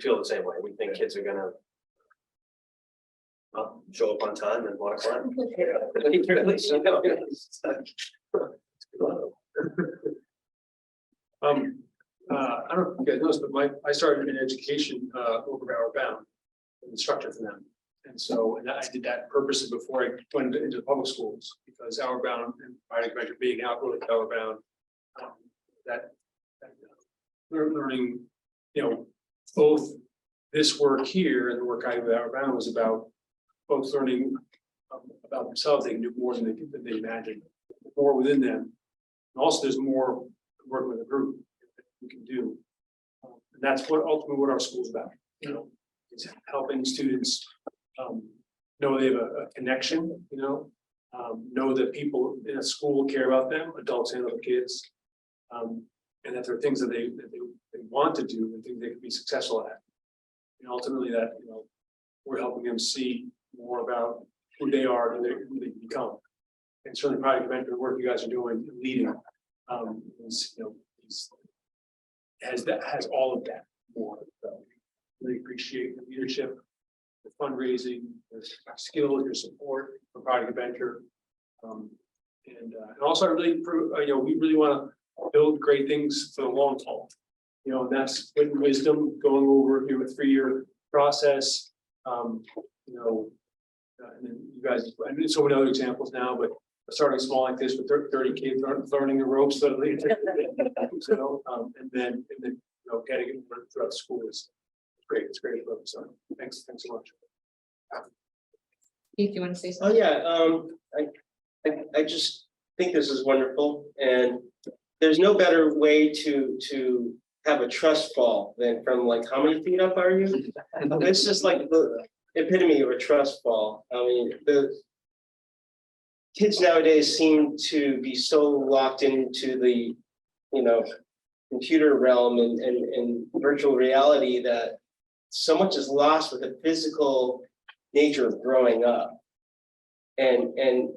feel the same way. We think kids are gonna show up on time and want to climb. I don't know if you guys know this, but I started in education over at Our Bound, instructor for them. And so, and I did that purposely before I went into public schools, because Our Bound and Project Venture being out really Our Bound, we're learning, both this work here and the work I did with Our Bound was about folks learning about themselves. They can do more than they imagined, more within them. And also, there's more work with a group that we can do. And that's ultimately what our school's about. It's helping students know they have a connection. Know that people in a school care about them, adults and other kids, and that there are things that they want to do and things they can be successful at. And ultimately, that we're helping them see more about who they are and who they can become. And certainly, Project Venture, the work you guys are doing, leading, has all of that more. So really appreciate the leadership, the fundraising, the skills, your support for Project Venture, and also I really, we really want to build great things for the long haul. And that's with wisdom, going over a 3-year process. And then you guys, I mean, so many other examples now, but starting small like this with 30 kids learning the ropes, so and then getting it throughout the school is great. It's great. So thanks so much. Keith, do you want to say Oh, something? yeah, I just think this is wonderful, and there's no better way to have a trust fall than from like, how many feet up are you? It's just like the epitome of a trust fall. I mean, the kids nowadays seem to be so locked into the, computer realm and virtual reality that so much is lost with the physical nature of growing up. And I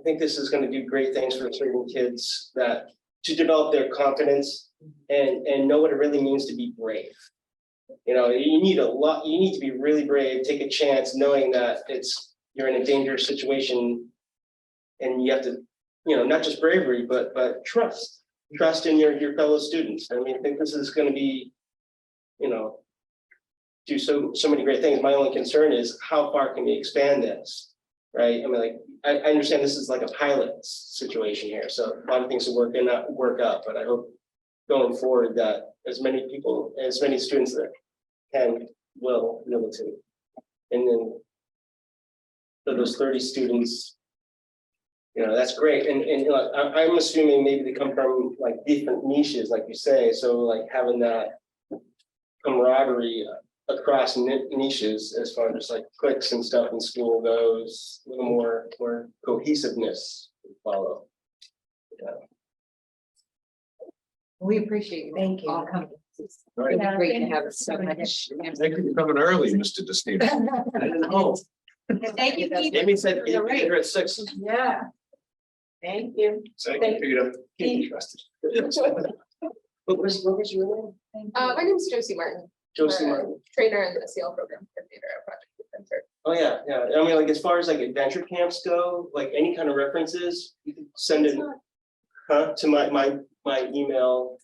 think this is going to do great things for certain kids to develop their confidence and know what it really means to be brave. You need to be really brave, take a chance knowing that you're in a dangerous situation, and you have to, not just bravery, but trust in your fellow students. I mean, I think this is going to be, do so many great things. My only concern is how far can we expand this, right? I mean, I understand this is like a pilot situation here, so a lot of things will work out, but I hope going forward that as many students that will be able to. And then for those 30 students, that's great. And I'm assuming maybe they come from like different niches, like you say. So like having that camaraderie across niches as far as like cliques and stuff in school goes, a little more cohesiveness to follow. Yeah. We appreciate you. Thank you. All coming. It's Right. great to have so much. Thank you for coming early, Mr. DeSteve. I didn't know. Thank you, Keith. Amy said You're right. you're at 6. Yeah. Thank you. Thank you, Peter. What was your name? My name is Josie Martin. Josie I'm a Martin. Trainer in the SEL program coordinator at Project Adventure. Oh, yeah. I mean, like, as far as like adventure camps go, like any kind of references, you can send it to my email,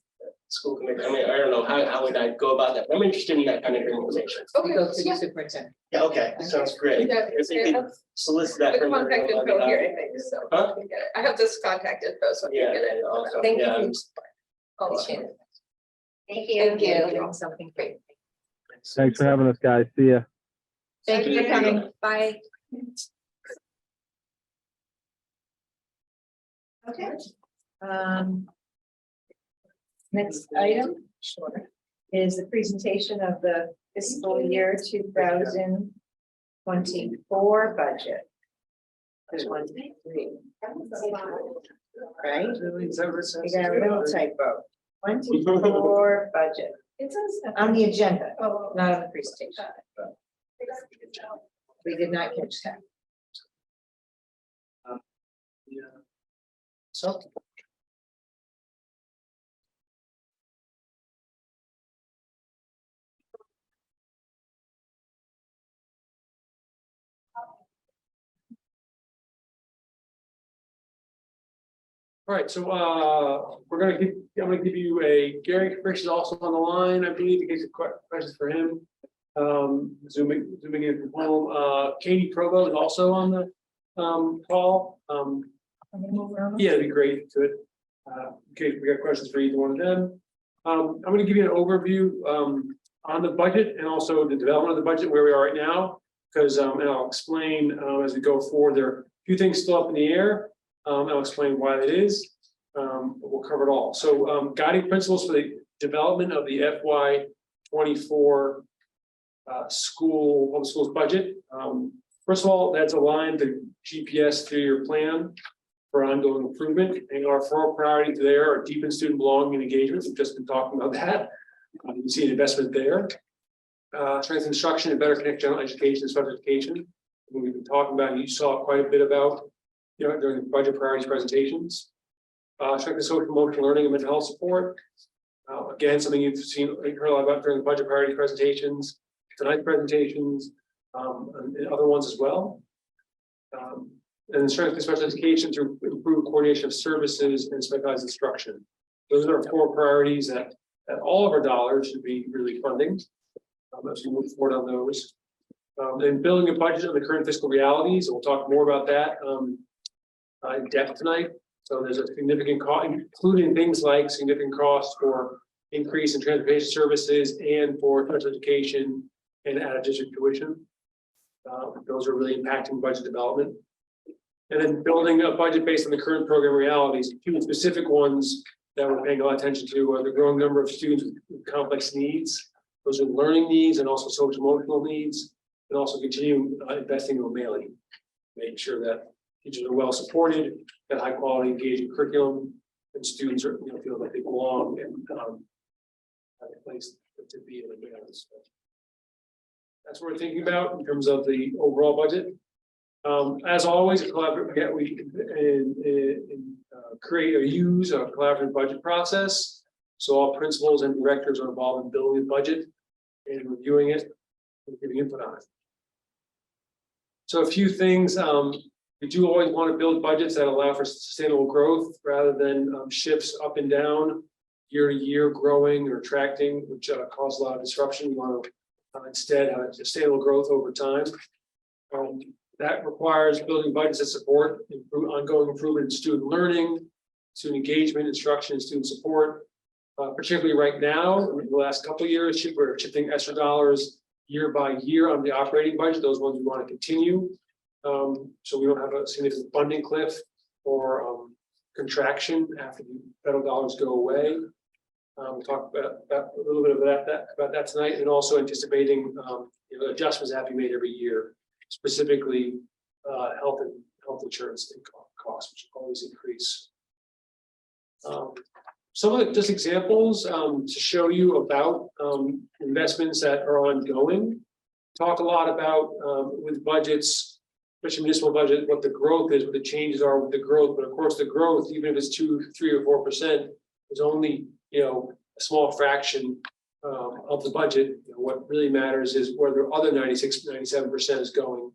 school committee. I mean, I don't know, how would I go about that? I'm interested in that kind of information. We go to the superintendent. Yeah, okay, sounds great. Yeah, If you could solicit that The from contact everyone, info that'd be here, I awesome. think, so. Huh? you can get it. I have this contact info, so. you Yeah, can get it. awesome. Thank you. Yeah. for your support. Appreciate Appreciate it. Thank Thank you. You're doing something great. Thanks for having us, guys. See ya. Thank you for coming. Bye. Okay. Next item is the presentation of the fiscal year 2024 budget. 23. Right? We got a little typo. 24 budget. It says on the agenda, Not on the presentation. We did not catch that. So. right, so I'm gonna give you Gary Frisch is also on the line, I believe, in case of questions for him. Zooming in from home. Katie Provo is also on the call. Yeah, it'd be great to okay, we got questions for either one of them. I'm gonna give you an overview on the budget and also the development of the budget, where we are right now. Because and I'll explain as we go forward, there are a few things still up in the air. I'll explain why that is. But we'll cover it all. So guiding principles for the development of the FY24 public schools budget. First of all, that's aligned to GPS 3-year plan for ongoing improvement. And our 4 priorities there are deepen student belonging and engagement. We've just been talking about that. You can see an investment there. Strength instruction and better connect general education and special education. We've been talking about, you saw quite a bit about, during the budget priorities presentations. Strength and social emotional learning and mental health support. Again, something you've heard a lot about during the budget priority presentations, tonight's presentations, and other ones as well. And strength and special education through improved coordination of services and specialized instruction. Those are 4 priorities that all of our dollars should be really funding as we move forward on those. And building a budget on the current fiscal realities. We'll talk more about that in depth tonight. So there's a significant cost, including things like significant costs for increase in transportation services and for special education and out-of-district tuition. Those are really impacting budget development. And then building a budget based on the current program realities. 2 specific ones that we're paying a lot of attention to are the growing number of students with complex needs. Those are learning needs and also social emotional needs, and also continue investing in O'Malley, making sure that teachers are well supported, that high quality engaging curriculum, and students are feel like they belong and have a place to be in O'Malley. So that's what we're thinking about in terms of the overall budget. As always, we create or use a collaborative budget process. So all principals and directors are involved in building the budget and reviewing it and giving input on it. So a few things, we do always want to build budgets that allow for sustainable growth rather than shifts up and down, year to year, growing or retracting, which cause a lot of disruption. We want to instead have sustainable growth over time. That requires building budgets that support ongoing improvement in student learning, student engagement, instruction, and student support. Particularly right now, in the last couple of years, we're shifting extra dollars year by year on the operating budget. Those ones we want to continue. So we don't have a significant funding cliff or contraction after the federal dollars go away. We'll talk about a little bit about that tonight, and also anticipating adjustments that have to be made every year, specifically health insurance costs, which always increase. Some of the just examples to show you about investments that are ongoing. Talk a lot about with budgets, especially municipal budget, what the growth is, what the changes are with the growth. But of course, the growth, even if it's 2, 3, or 4%, is only a small fraction of the budget. What really matters is where the other 96, 97% is going,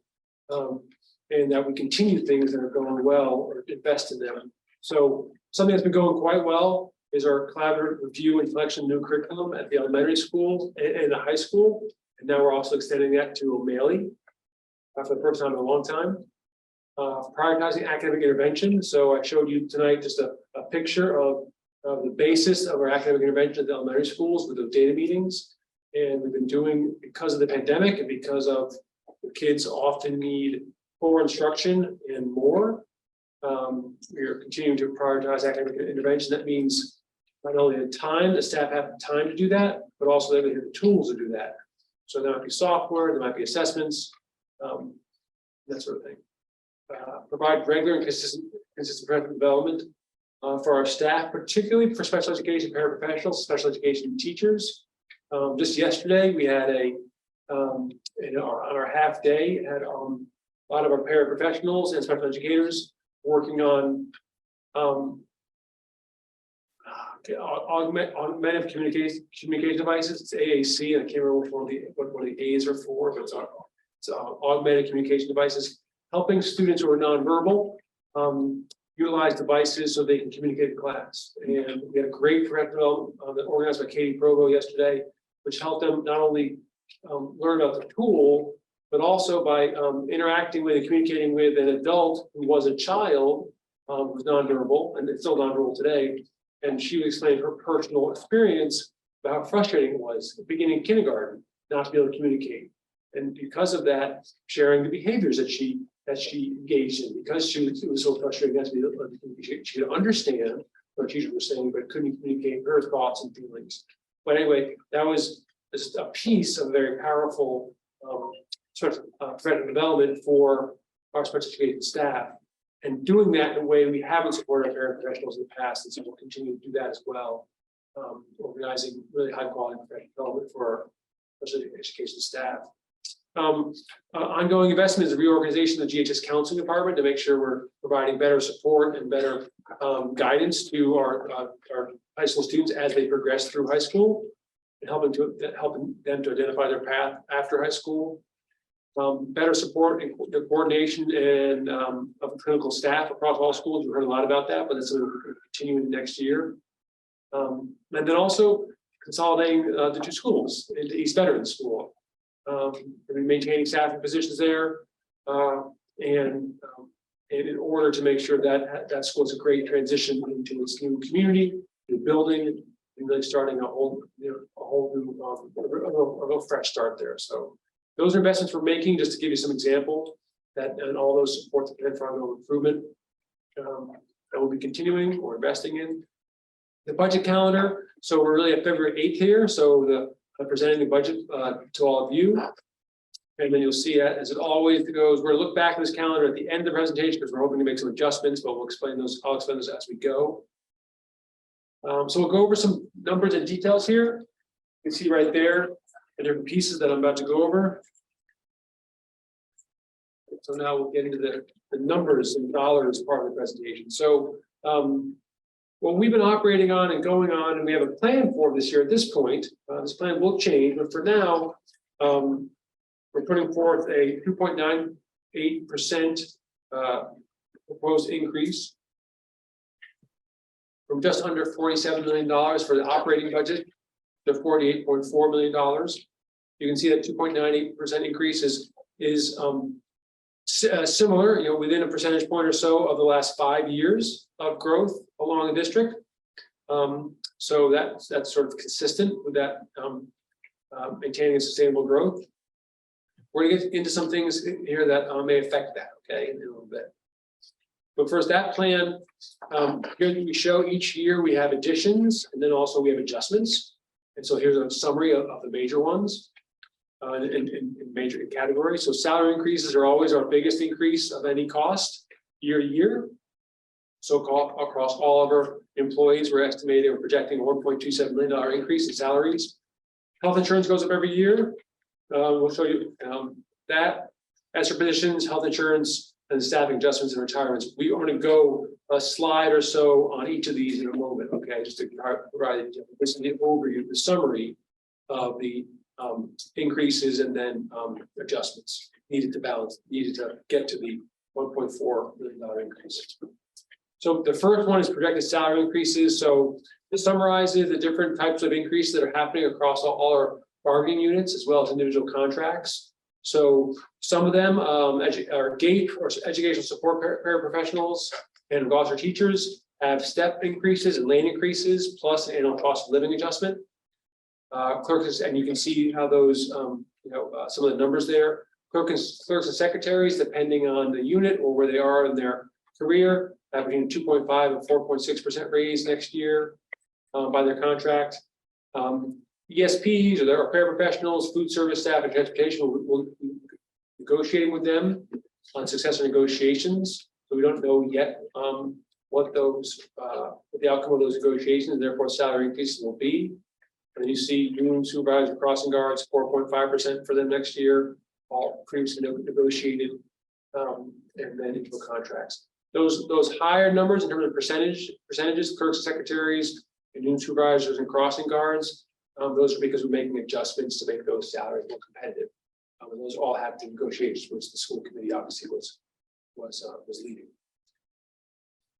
and that we continue things that are going well or invest in them. So something that's been going quite well is our collaborative review and selection of new curriculum at the elementary school and the high school. And now we're also extending that to O'Malley for the first time in a long time. Prioritizing academic intervention. So I showed you tonight just a picture of the basis of our academic intervention at the elementary schools with those data meetings. And we've been doing, because of the pandemic and because of the kids often need fuller instruction and more, we are continuing to prioritize academic intervention. That means not only the time, the staff have the time to do that, but also that we have the tools to do that. So there might be software, there might be assessments, that sort of thing. Provide regular and consistent professional development for our staff, particularly for special education paraprofessionals, special education teachers. Just yesterday, we had on our half day, had a lot of our paraprofessionals and special educators working on augmented communication devices. It's AAC, and I can't remember what one of the A's are for, but it's augmented communication devices, helping students who are nonverbal utilize devices so they can communicate in class. And we had a great direct development that organized by Katie Provo yesterday, which helped them not only learn about the tool, but also by interacting with and communicating with an adult who was a child who was nonverbal, and it's still nonverbal today. And she would explain her personal experience about how frustrating it was beginning kindergarten not to be able to communicate. And because of that, sharing the behaviors that she engaged in, because it was so frustrating not to be able to communicate. She could understand what teachers were saying, but couldn't communicate her thoughts and feelings. But anyway, that was just a piece of very powerful sort of professional development for our special education staff. And doing that in a way we haven't supported our paraprofessionals in the past, and so we'll continue to do that as well. Organizing really high quality professional development for our special education staff. Ongoing investments in reorganization of the GHS counseling department to make sure we're providing better support and better guidance to our high school students as they progress through high school, and helping them to identify their path after high school. Better support and the coordination and of clinical staff across all schools. We heard a lot about that, but it's going to continue next year. And then also consolidating the two schools into East Veterans School. Maintaining staffing positions there, and in order to make sure that that school is a great transition into its new community, new building, and really starting a whole new, a real fresh start there. So those are investments we're making, just to give you some example that, and all those support the plan for ongoing improvement that we'll be continuing or investing in. The budget calendar. So we're really at February 8th here. So I'm presenting the budget to all of you. And then you'll see it as it always goes. We're going to look back at this calendar at the end of the presentation because we're hoping to make some adjustments, but we'll explain those. I'll explain those as we go. So we'll go over some numbers and details here. You can see right there the different pieces that I'm about to go over. So now we'll get into the numbers and dollars part of the presentation. So what we've been operating on and going on, and we have a plan for this year at this point. This plan will change, but for now, we're putting forth a 2.98% proposed increase from just under $47 million for the operating budget to $48.4 million. You can see that 2.98% increase is similar, within a percentage point or so of the last 5 years of growth along the district. So that's sort of consistent with that maintaining a sustainable growth. We're going to get into some things here that may affect that, okay, in a little bit. But first, that plan, here we show each year we have additions, and then also we have adjustments. And so here's a summary of the major ones in major categories. So salary increases are always our biggest increase of any cost year to year. So across all of our employees, we're estimating or projecting a $1.27 million increase in salaries. Health insurance goes up every year. We'll show you that. As for positions, health insurance, and staffing adjustments and retirements, we are going to go a slide or so on each of these in a moment. Okay, just to provide this is the overview, the summary of the increases and then adjustments needed to get to the $1.4 million increase. So the first one is projected salary increases. So this summarizes the different types of increases that are happening across all our bargaining units as well as individual contracts. So some of them are GATE or educational support paraprofessionals and Gloucester teachers have step increases and lane increases plus annual cost of living adjustment. Clerks, and you can see how those, some of the numbers there. Clerks and secretaries, depending on the unit or where they are in their career, have between 2.5 and 4.6% raise next year by their contract. ESPs or their paraprofessionals, food service staff, and transportation will be negotiating with them on successor negotiations. So we don't know yet what the outcome of those negotiations and therefore salary increases will be. And then you see union supervisors, crossing guards, 4.5% for them next year, all previously negotiated, and then into contracts. Those higher numbers in terms of percentages, clerks and secretaries, and union supervisors and crossing guards, those are because we're making adjustments to make those salaries more competitive. And those all have to negotiations, which the school committee obviously was leading.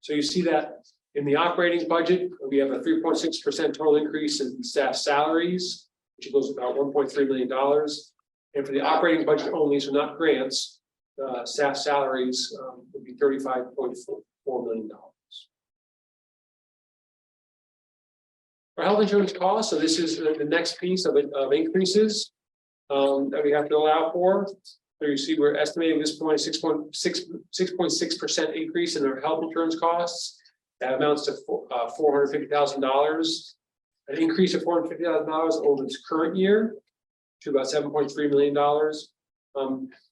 So you see that in the operating budget, we have a 3.6% total increase in staff salaries, which goes about $1.3 million. And for the operating budget only, so not grants, staff salaries would be $35.4 million. Our health insurance costs, so this is the next piece of increases that we have to allow for. So you see, we're estimating at this point 6.6% increase in our health insurance costs. That amounts to $450,000, an increase of $450,000 over this current year to about $7.3 million.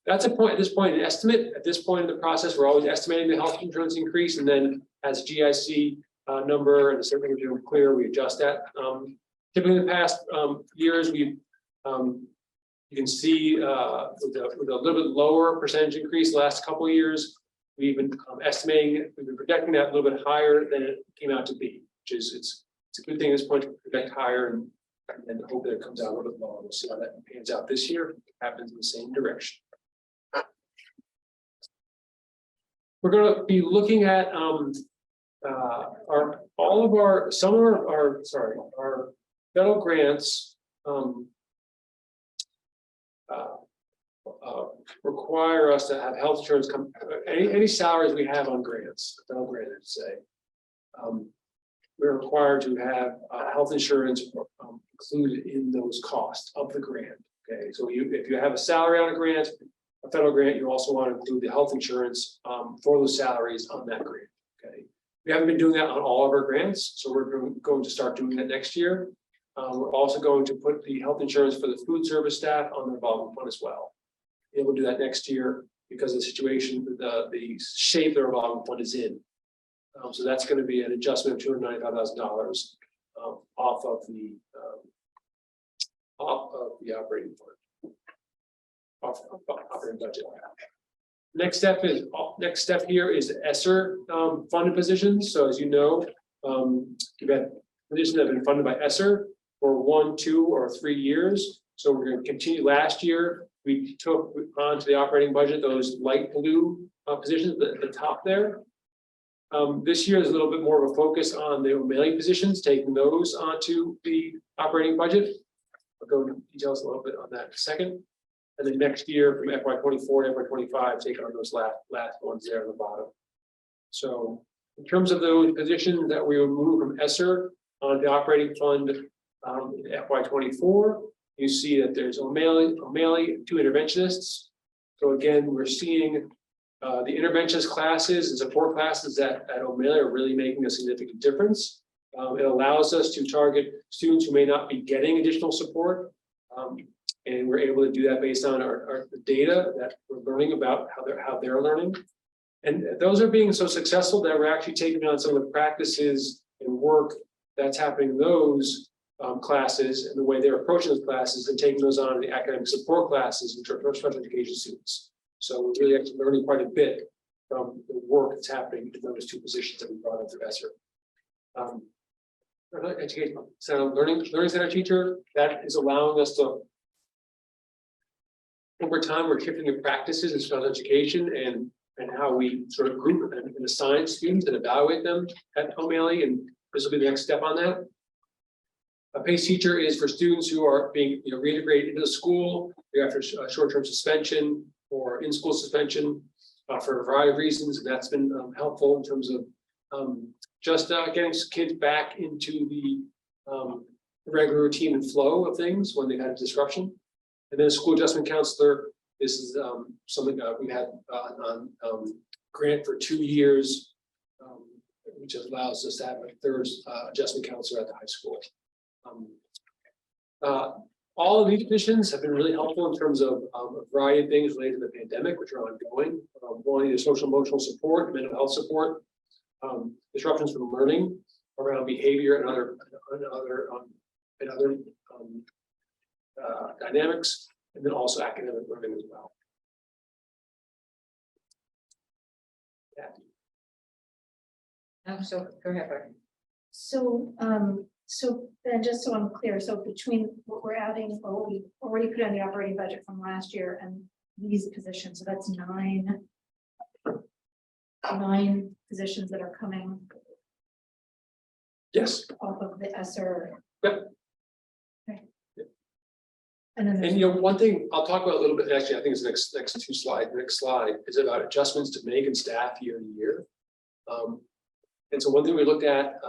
That's a point at this point, an estimate. At this point in the process, we're always estimating the health insurance increase, and then as GIC number and the certain things are clear, we adjust that. Typically, in the past years, we've you can see with a little bit lower percentage increase the last couple of years. We've been estimating, we've been projecting that a little bit higher than it came out to be, which is it's a good thing at this point to project higher and hope that it comes out a little bit lower. We'll see how that pans out this year. It happens in the same direction. We're going to be looking at our federal grants require us to have health insurance come any salaries we have on grants, federal grant, I'd say. We're required to have health insurance included in those costs of the grant. Okay, so if you have a salary on a grant, a federal grant, you also want to include the health insurance for those salaries on that grant. Okay, we haven't been doing that on all of our grants, so we're going to start doing that next year. We're also going to put the health insurance for the food service staff on the revolving fund as well. We'll do that next year because of the situation, the shape the revolving fund is in. So that's going to be an adjustment of $295,000 off of the operating fund, off operating budget. Next step here is ESSER funded positions. So as you know, we've had positions that have been funded by ESSER for 1, 2, or 3 years. So we're going to continue. Last year, we took onto the operating budget those light blue positions at the top there. This year is a little bit more of a focus on the O'Malley positions, taking those onto the operating budget. I'll go into details a little bit on that in a second. And then next year from FY24 to FY25, take on those last ones there on the bottom. So in terms of those positions that we will move from ESSER on the operating fund in FY24, you see that there's O'Malley, 2 interventionists. So again, we're seeing the interventionist classes and support classes at O'Malley are really making a significant difference. It allows us to target students who may not be getting additional support. And we're able to do that based on the data that we're learning about how they're learning. And those are being so successful that we're actually taking on some of the practices and work that's happening in those classes and the way they're approaching those classes and taking those on in the academic support classes and special education students. So we're really actually learning quite a bit from the work that's happening in those 2 positions that we brought up through ESSER. Education, so learning center teacher, that is allowing us to, over time, we're shifting the practices in special education and how we sort of group and assign students and evaluate them at O'Malley, and this will be the next step on that. A PACE teacher is for students who are being reintegrated into the school after a short-term suspension or in-school suspension for a variety of reasons, and that's been helpful in terms of just getting kids back into the regular routine and flow of things when they've had a disruption. And then a school adjustment counselor. This is something we had on grant for 2 years, which allows us to have a 3rd adjustment counselor at the high school. All of these positions have been really helpful in terms of a variety of things related to the pandemic, which are ongoing. One is social emotional support, mental health support, disruptions from learning around behavior and other dynamics, and then also academic learning as well. So go ahead, Barb. So, so then just so I'm clear, so between what we're adding, or what we already put on the operating budget from last year and these positions, so that's nine positions that are coming Yes, off of the ESSER. Yep. Okay. And then and there's, you know, one thing I'll talk about a little bit, actually, I think it's next slide is about adjustments to make in staff year to year. And so one thing we looked at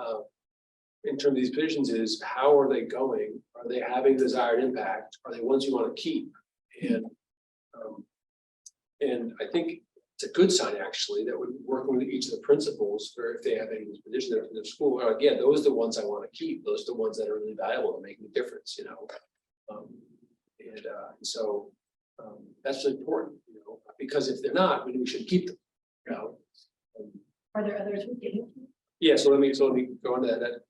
in terms of these positions is how are they going? Are they having desired impact? Are they ones you want to keep? And I think it's a good sign actually that we're working with each of the principals for if they have any position in their school. Or again, those are the ones I want to keep. Those are the ones that are really valuable and making a difference, you know. So that's really important, you know, because if they're not, maybe we should keep them, you know. are there others we didn't? Yeah, so let me go on to that.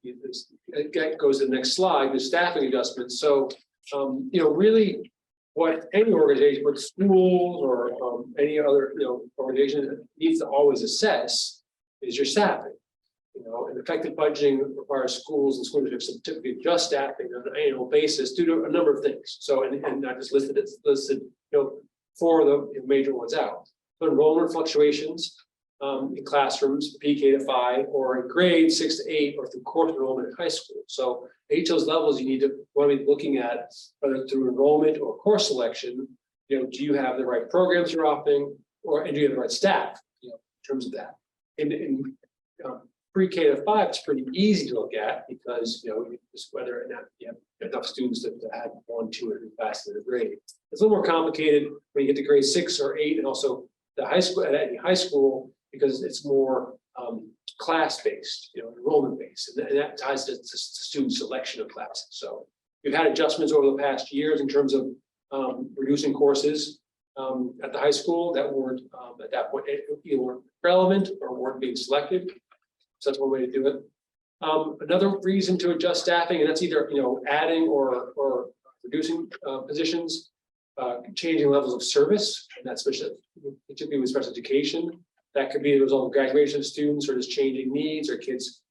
That goes to the next slide, the staffing adjustments. So, you know, really what any organization, what schools or any other, you know, organization needs to always assess is your staffing. You know, and effective budgeting requires schools and school districts to typically adjust staffing on an annual basis due to a number of things. So, and I just listed, you know, 4 of the major ones out. So enrollment fluctuations, in classrooms, PK to 5, or in grades 6 to 8, or through course enrollment in high school. So each of those levels you need to want to be looking at, whether through enrollment or course selection. You know, do you have the right programs you're offering, and do you have the right staff? You know, in terms of that. In pre-K to 5, it's pretty easy to look at because you know just whether or not you have enough students to have 1, 2, or 3 classes in a grade. It's a little more complicated when you get to grade 6 or 8, and also the high school at any high school, because it's more class-based, you know, enrollment-based, and that ties to student selection of classes. So we've had adjustments over the past years in terms of reducing courses at the high school that weren't at that point either weren't relevant or weren't being selected. So that's one way to do it. Another reason to adjust staffing, and that's either adding or reducing positions, changing levels of service, and that's particularly with special education. That could be the result of graduation of students or just changing needs or kids,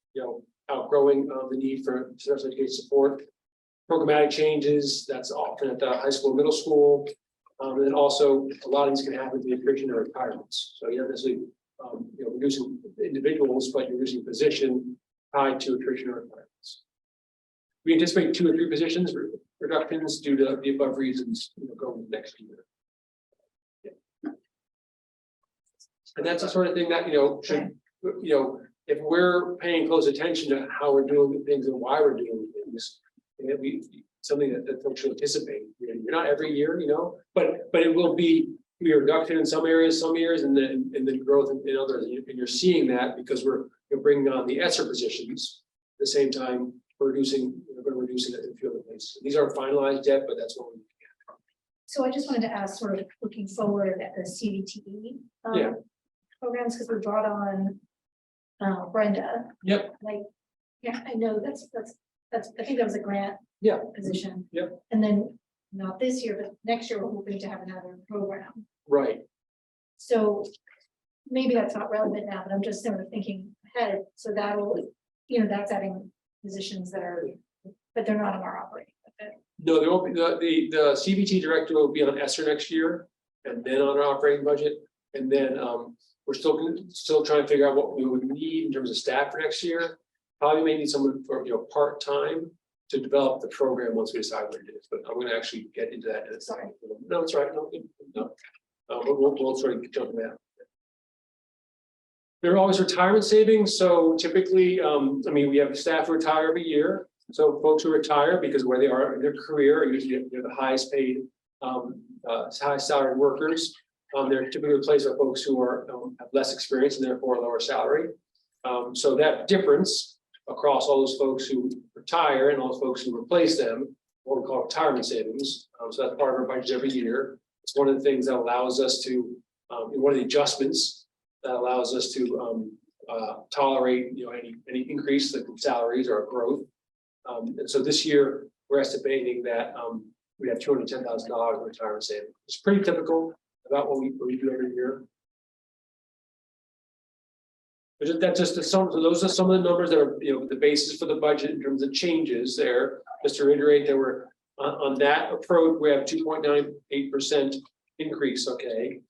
outgrowing the need for special education support. Programmatic changes, that's often at the high school, middle school. And then also a lot of these can happen to the attrition or retirements. So you're not necessarily reducing individuals, but you're reducing position tied to attrition or retirements. We anticipate 2 or 3 positions reductions due to the above reasons going next year. And that's the sort of thing that, should, if we're paying close attention to how we're doing things and why we're doing things, it'll be something that folks should anticipate. You're not every year, but it will be a reduction in some areas, and then growth in others. And you're seeing that because we're bringing on the ESSER positions at the same time we're reducing it in a few other places. These aren't finalized yet, but that's what we're looking at. So I just wanted to ask, sort of looking forward at the CVTE programs, because we brought on Brenda. Yep. I know that's I think that was a grant position. Yep. And then not this year, but next year we're hoping to have another program. Right. So maybe that's not relevant now, but I'm just sort of thinking ahead. So that'll, that's adding positions that are, but they're not in our operating budget. No, there won't be the CBT director will be on ESSER next year, and then on our operating budget, and then we're still trying to figure out what we would need in terms of staff for next year. Probably may need someone for part-time to develop the program once we decide what it is. But I'm going to actually get into that. Sorry. No, it's right. No. We'll sort of jump in that. There are always retirement savings. So typically, we have staff who retire every year. So folks who retire because where they are in their career are usually the highest paid, high salaried workers. They're typically replaced by folks who have less experience and therefore a lower salary. So that difference across all those folks who retire and all those folks who replace them, what we call retirement savings. So that's part of our budget every year. It's one of the things that allows us to, one of the adjustments that allows us to tolerate, any increase in salaries or growth. And so this year we're estimating that we have $210,000 in retirement savings. It's pretty typical about what we do every year. But that's just some. So those are some of the numbers that are, the basis for the budget in terms of changes there. Just to reiterate, there were on that approach, we have 2.98% increase. Okay,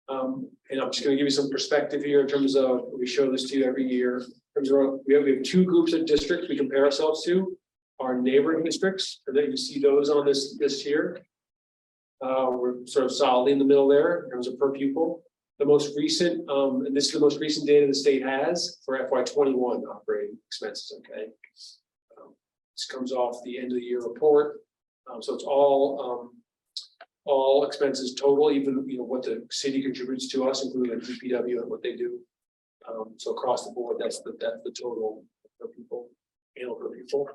And I'm just gonna give you some perspective here in terms of, we show this to you every year. In terms of, we have two groups of districts we compare ourselves to, our neighboring districts, and then you see those on this here. We're sort of solidly in the middle there in terms of per pupil. The most recent, and this is the most recent data the state has for FY21 operating expenses, okay? This comes off the end of the year report. So it's all expenses total, even what the city contributes to us, including the DPW and what they do. So across the board, that's the total per pupil, annual per pupil.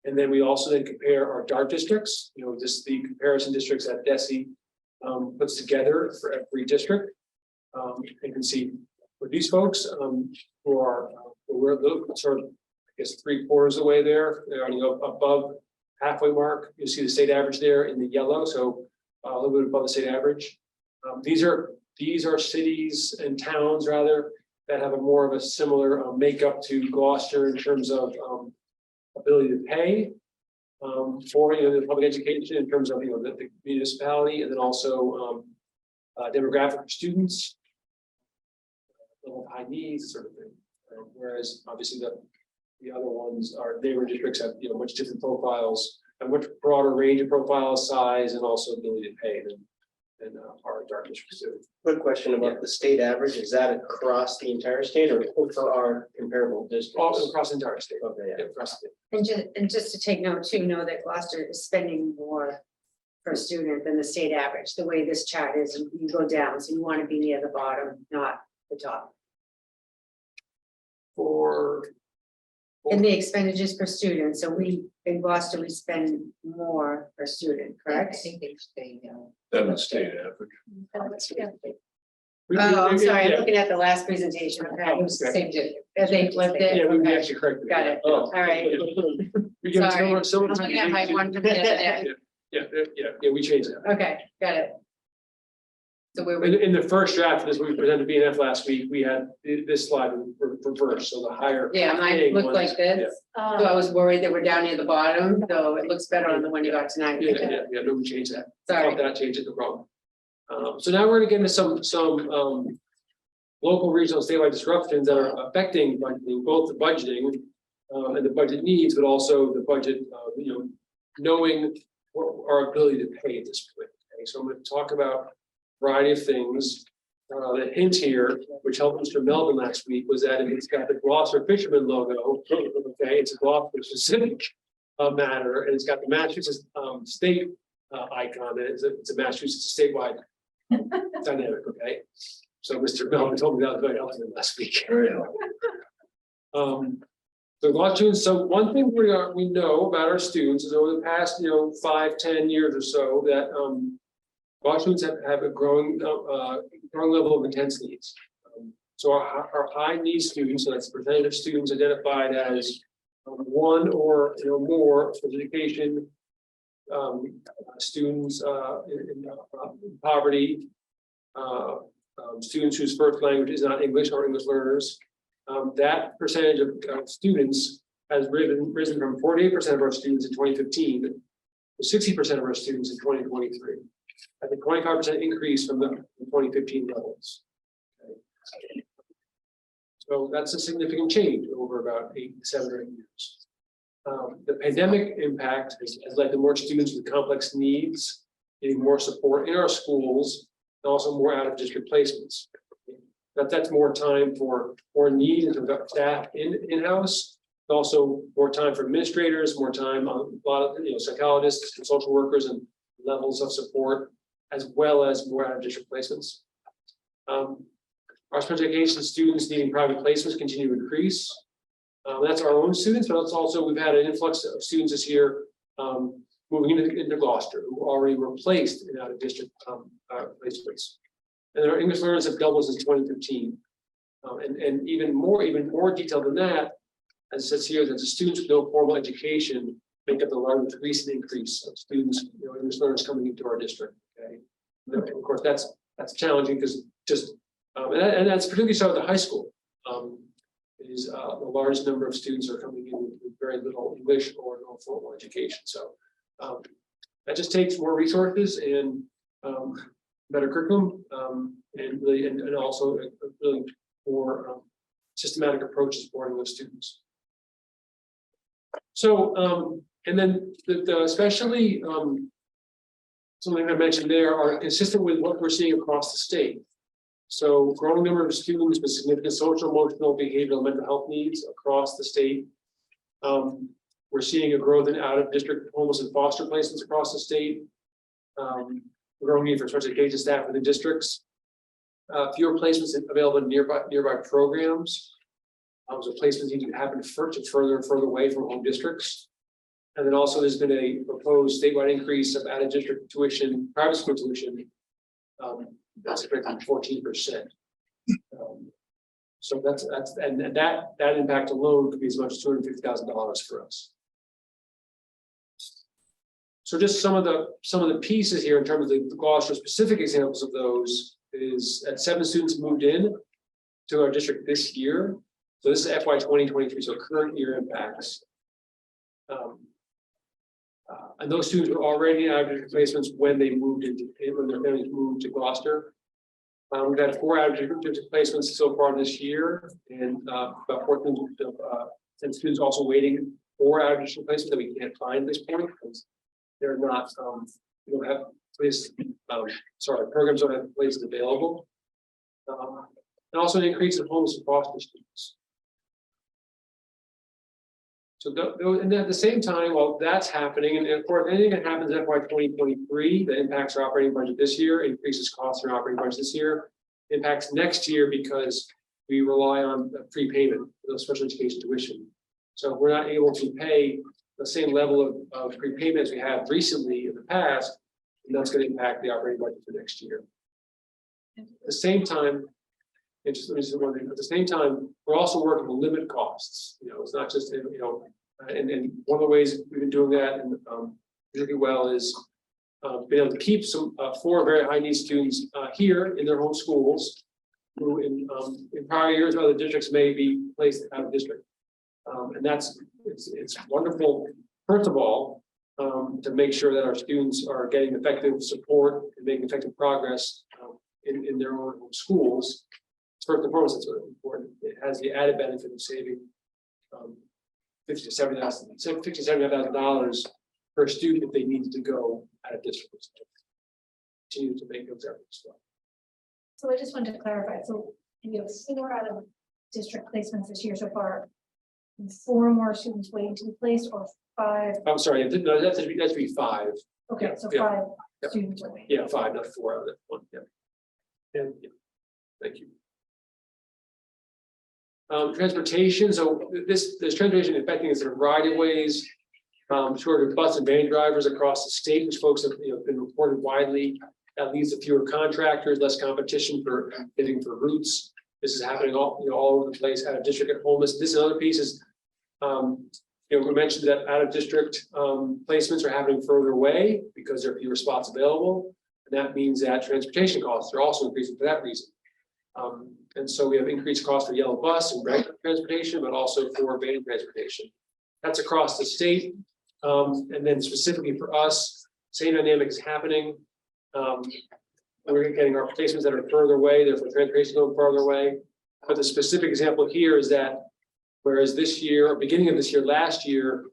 And then we also then compare our DART districts, just the comparison districts that DESE puts together for every district. You can see with these folks who are we're a little sort of, I guess, 3/4 of the way there. They're above halfway mark. You see the state average there in the yellow, so a little bit above the state average. These are cities and towns rather that have a more of a similar makeup to Gloucester in terms of ability to pay for the public education in terms of the municipality, and then also demographic students, level of high needs, sort of thing. Whereas obviously the other ones are neighboring districts have much different profiles, a much broader range of profiles, size, and also ability to pay than our DART districts do. Quick question about the state average, is that across the entire state or for our comparable districts? Also across the entire state. Okay, yeah. Yeah, across the state. And just to take note too, know that Gloucester is spending more per student than the state average. The way this chart is, you go down, so you want to be near the bottom, not the top. In the expenditures per student, so in Gloucester, we spend more per student, I correct? think they stay, That would stay average. Oh, I'm sorry, I'm looking at the last presentation. Okay. it was the same district. Have they flipped it? Yeah, we Okay. actually corrected. Got it. Yeah. All right. We give Sorry. someone I'm looking at my one from the other day. Yeah, we changed that. Okay, got it. So where In, we, in the first draft, as we presented BNF last week, we had this slide reversed, so the higher. yeah, mine paying looked ones- like this. So I was worried that we're down near the bottom, so it looks better on the one you got tonight. Yeah, no, we changed that. Sorry. That changed it, no problem. So now we're gonna get into some local, regional, statewide disruptions that are affecting budgeting, both the budgeting and the budget needs, but also the budget, knowing what our ability to pay at this point. Okay, so I'm gonna talk about a variety of things. The hint here, which helped Mr. Melvin last week, was that it's got the Gloucester Fisherman logo. Okay, it's a Gloucester specific matter, and it's got the Massachusetts state icon. It's a Massachusetts statewide dynamic. Okay, so Mr. Melvin told me that was very helpful last week. So Gloucester, so one thing we know about our students is over the past 5-10 years or so that Gloucester have a growing level of intense needs. So our high needs students, so that's the percentage of students identified as one or more for education, students in poverty, students whose first language is not English or English learners. That percentage of students has risen from 48% of our students in 2015 to 60% of our students in 2023. I think 25% increase from the 2015 levels. Okay. So that's a significant change over about 7 or 8 years. The pandemic impact has led to more students with complex needs, getting more support in our schools, and also more out-of-district placements. That's more time for more need and staff in-house, also more time for administrators, more time on a lot of psychologists and social workers and levels of support, as well as more out-of-district placements. Our special education students needing private placements continue to increase. That's our own students, but it's also we've had an influx of students this year moving into Gloucester who already were placed in out-of-district placements. And our English learners have doubled since 2015. And even more detailed than that, as it says here, that the students with no formal education make up the largest recent increase of students, English learners coming into our district. Okay, and of course that's challenging because and that's particularly so at the high school. Is the largest number of students are coming in with very little English or no formal education. So that just takes more resources and better curriculum. and really, and also really more systematic approach to supporting those students. So, and then especially something I mentioned there are consistent with what we're seeing across the state. So growing number of students with significant social, emotional, behavioral, mental health needs across the state. We're seeing a growth in out-of-district homeless and foster placements across the state. Growing need for special education staff within districts. Fewer placements available in nearby programs. So placements need to happen further and further away from home districts. And then also there's been a proposed statewide increase of out-of-district tuition, private school tuition. That's expected 14%. So that's that impact alone could be as much as $250,000 for us. So just some of the pieces here in terms of the Gloucester specific examples of those is that 7 students moved in to our district this year. So this is FY 2023, so current year impacts. And those students were already in out-of-district placements when they moved when their families moved to Gloucester. We've had 4 out-of-district placements so far this year, and about 14 students also waiting for out-of-district placements that we can't find at this point because they're not. We don't have places. Programs don't have places available, and also an increase in homeless and foster students. So, and at the same time, while that's happening, and of course, anything that happens in FY 2023 that impacts our operating budget this year, increases costs in our operating budget this year, impacts next year because we rely on prepayment for those special education tuition. So if we're not able to pay the same level of prepayment as we have recently in the past, and that's going to impact the operating budget for next year. At the same time, at the same time, we're also working to limit costs. It's not just and one of the ways we've been doing that and really well is being able to keep some 4 very high need students here in their home schools, who in prior years other districts may be placed out of district, and it's wonderful. First of all, to make sure that our students are getting effective support and making effective progress in their own schools. First and foremost, it's really important. It has the added benefit of saving $50,000 to $70,000 per student if they need to go out of district. Continue to make those efforts. So I just wanted to clarify. So you have 4 out of district placements this year so far. 4 more students waiting to be placed, or 5? I'm sorry, no, that's to be 5. Okay, Yeah, so yeah. 5 students are waiting. Yeah, 5, not 4 out of that one. Yeah. And yeah. Thank you. Transportation. So this transportation affecting us in a variety of ways. Shortage of bus and van drivers across the state, which folks have been reported widely. That leads to fewer contractors, less competition for bidding for routes. This is happening all over the place. Out of district and homeless. This is another piece is we mentioned that out of district placements are happening further away because there are fewer spots available, and that means that transportation costs are also increasing for that reason. And so we have increased costs for yellow bus and regular transportation, but also for van transportation. That's across the state. And then specifically for us, same dynamic is happening. We're getting our placements that are further away, therefore transportation going further away. But the specific example here is that whereas this year, or beginning of this year, last year,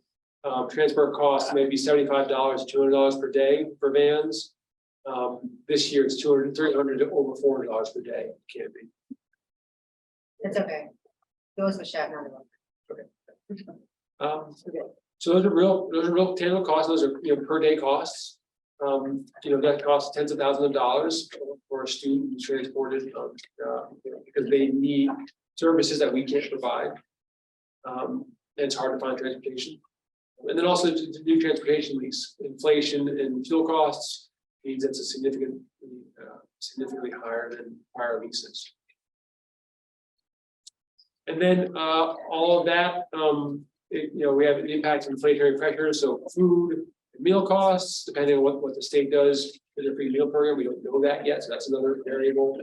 transport costs may be $75 to $200 per day for vans. This year it's $200, $300 to over $400 per day. It can be. It's okay. Those were shot not Okay. So those are real tangible costs. Those are per day costs. That costs tens of thousands of dollars for a student who's transported because they need services that we can't provide. And it's hard to find transportation. And then also the new transportation lease, inflation and fuel costs means it's a significantly higher than prior leases. And then all of that, we have an impact of inflationary pressures. So food, meal costs, depending on what the state does for their free meal program, we don't know that yet. So that's another variable.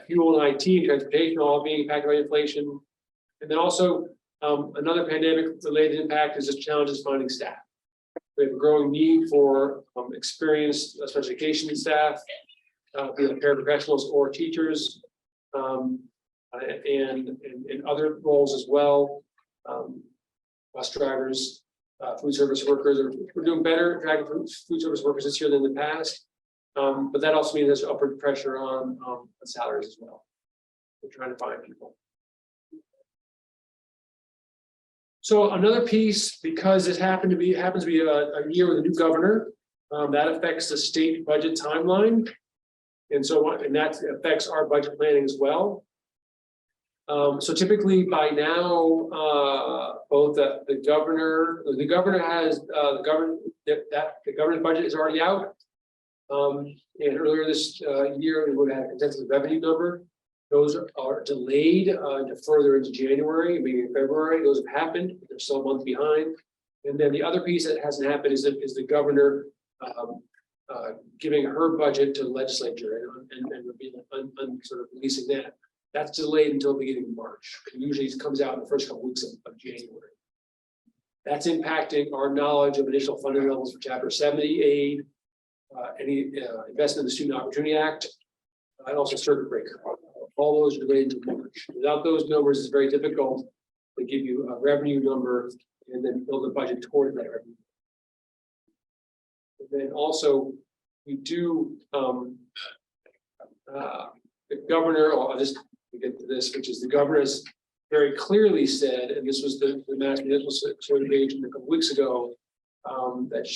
Fuel and IT, transportation, all being impacted by inflation. And then also another pandemic related impact is just challenges finding staff. We have a growing need for experienced special education staff. be it paraprofessionals or teachers, and other roles as well. Bus drivers, food service workers, we're doing better driving food service workers this year than in the past. But that also means there's upward pressure on salaries as well. We're trying to find people. So another piece, because it happens to be a year with a new governor, that affects the state budget timeline. And that affects our budget planning as well. So typically by now, both the governor has the governor's budget is already out. And earlier this year, we would have a consensus revenue number. Those are delayed to further into January, maybe in February. Those have happened, but they're still a month behind. And then the other piece that hasn't happened is the governor giving her budget to the legislature and sort of releasing that. That's delayed until the beginning of March. It usually comes out in the first couple weeks of January. That's impacting our knowledge of additional funding levels for Chapter 70 aid, any investment in the Student Opportunity Act, and also circuit breaker. All those are delayed to March. Without those numbers, it's very difficult to give you a revenue number and then build a budget toward that revenue. And then also, we do the governor, or I'll just get to this, which is the governor has very clearly said, and this was the Mass Municipal Association a couple weeks ago, that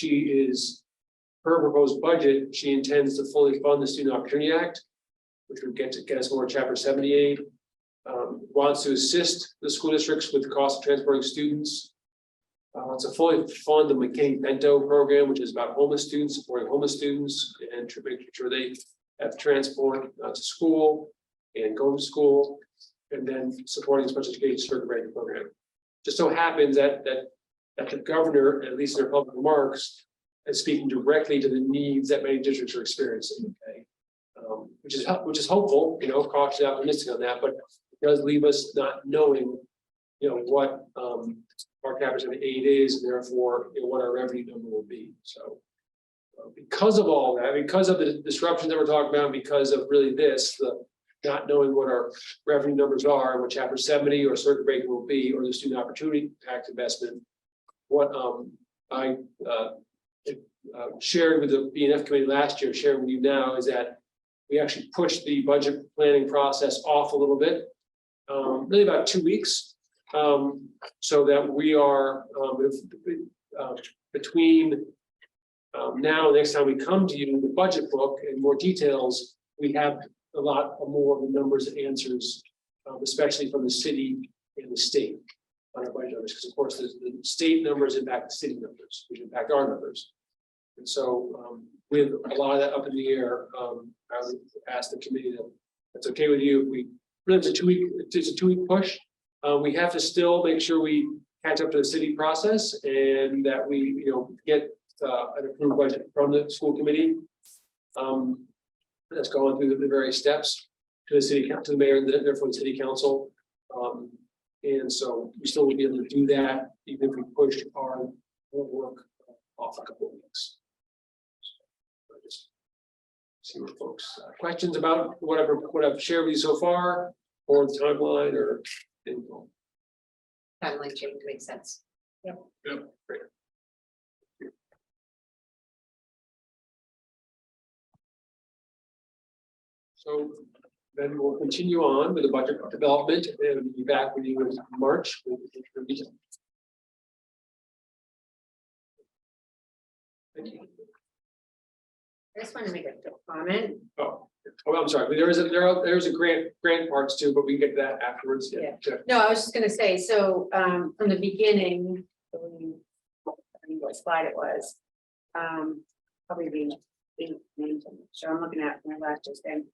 her proposed budget, she intends to fully fund the Student Opportunity Act, which would get us more Chapter 78, wants to assist the school districts with the cost of transporting students, wants to fully fund the McKinney-Bento program, which is about homeless students, supporting homeless students, and making sure they have transport to school and go to school, and then supporting special education circuit breaker program. Just so happens that the governor, at least in her public remarks, is speaking directly to the needs that many districts are experiencing. Okay, which is hopeful, cautiously optimistic on that, but it does leave us not knowing, what our Chapter 70 aid is, and therefore, what our revenue number will be. So, because of all that, because of the disruptions that we're talking about, because of really the not knowing what our revenue numbers are, what Chapter 70 or circuit breaker will be, or the Student Opportunity Act investment, what I shared with the BNF committee last year, sharing with you now, is that we actually pushed the budget planning process off a little bit, really about 2 weeks, so that we are between now and next time we come to you, the budget book and more details, we have a lot more of the numbers and answers, especially from the city and the state on our budget numbers, because of course the state numbers impact the city numbers, which impact our numbers. And so with a lot of that up in the air, I would ask the committee that that's okay with you. If we really it's a 2 week push. We have to still make sure we catch up to the city process and that we get an approved budget from the school committee. That's going through the various steps to the city, to the mayor, and therefore the city council. And so we still will be able to do that even if we push our work off a couple of weeks. So just see what folks questions about what I've shared with you so far, or the timeline, or info. Timeline change makes sense. Yep, great. So then we'll continue on with the budget development and we'll be back with you in March. Thank you. I just want to make a comment. Oh, I'm sorry. There's a grant parts too, but we can get to that afterwards. Yeah. Sure. No, I was just gonna say, so from the beginning, I don't know what slide it was. Probably the so I'm looking at my last just thing.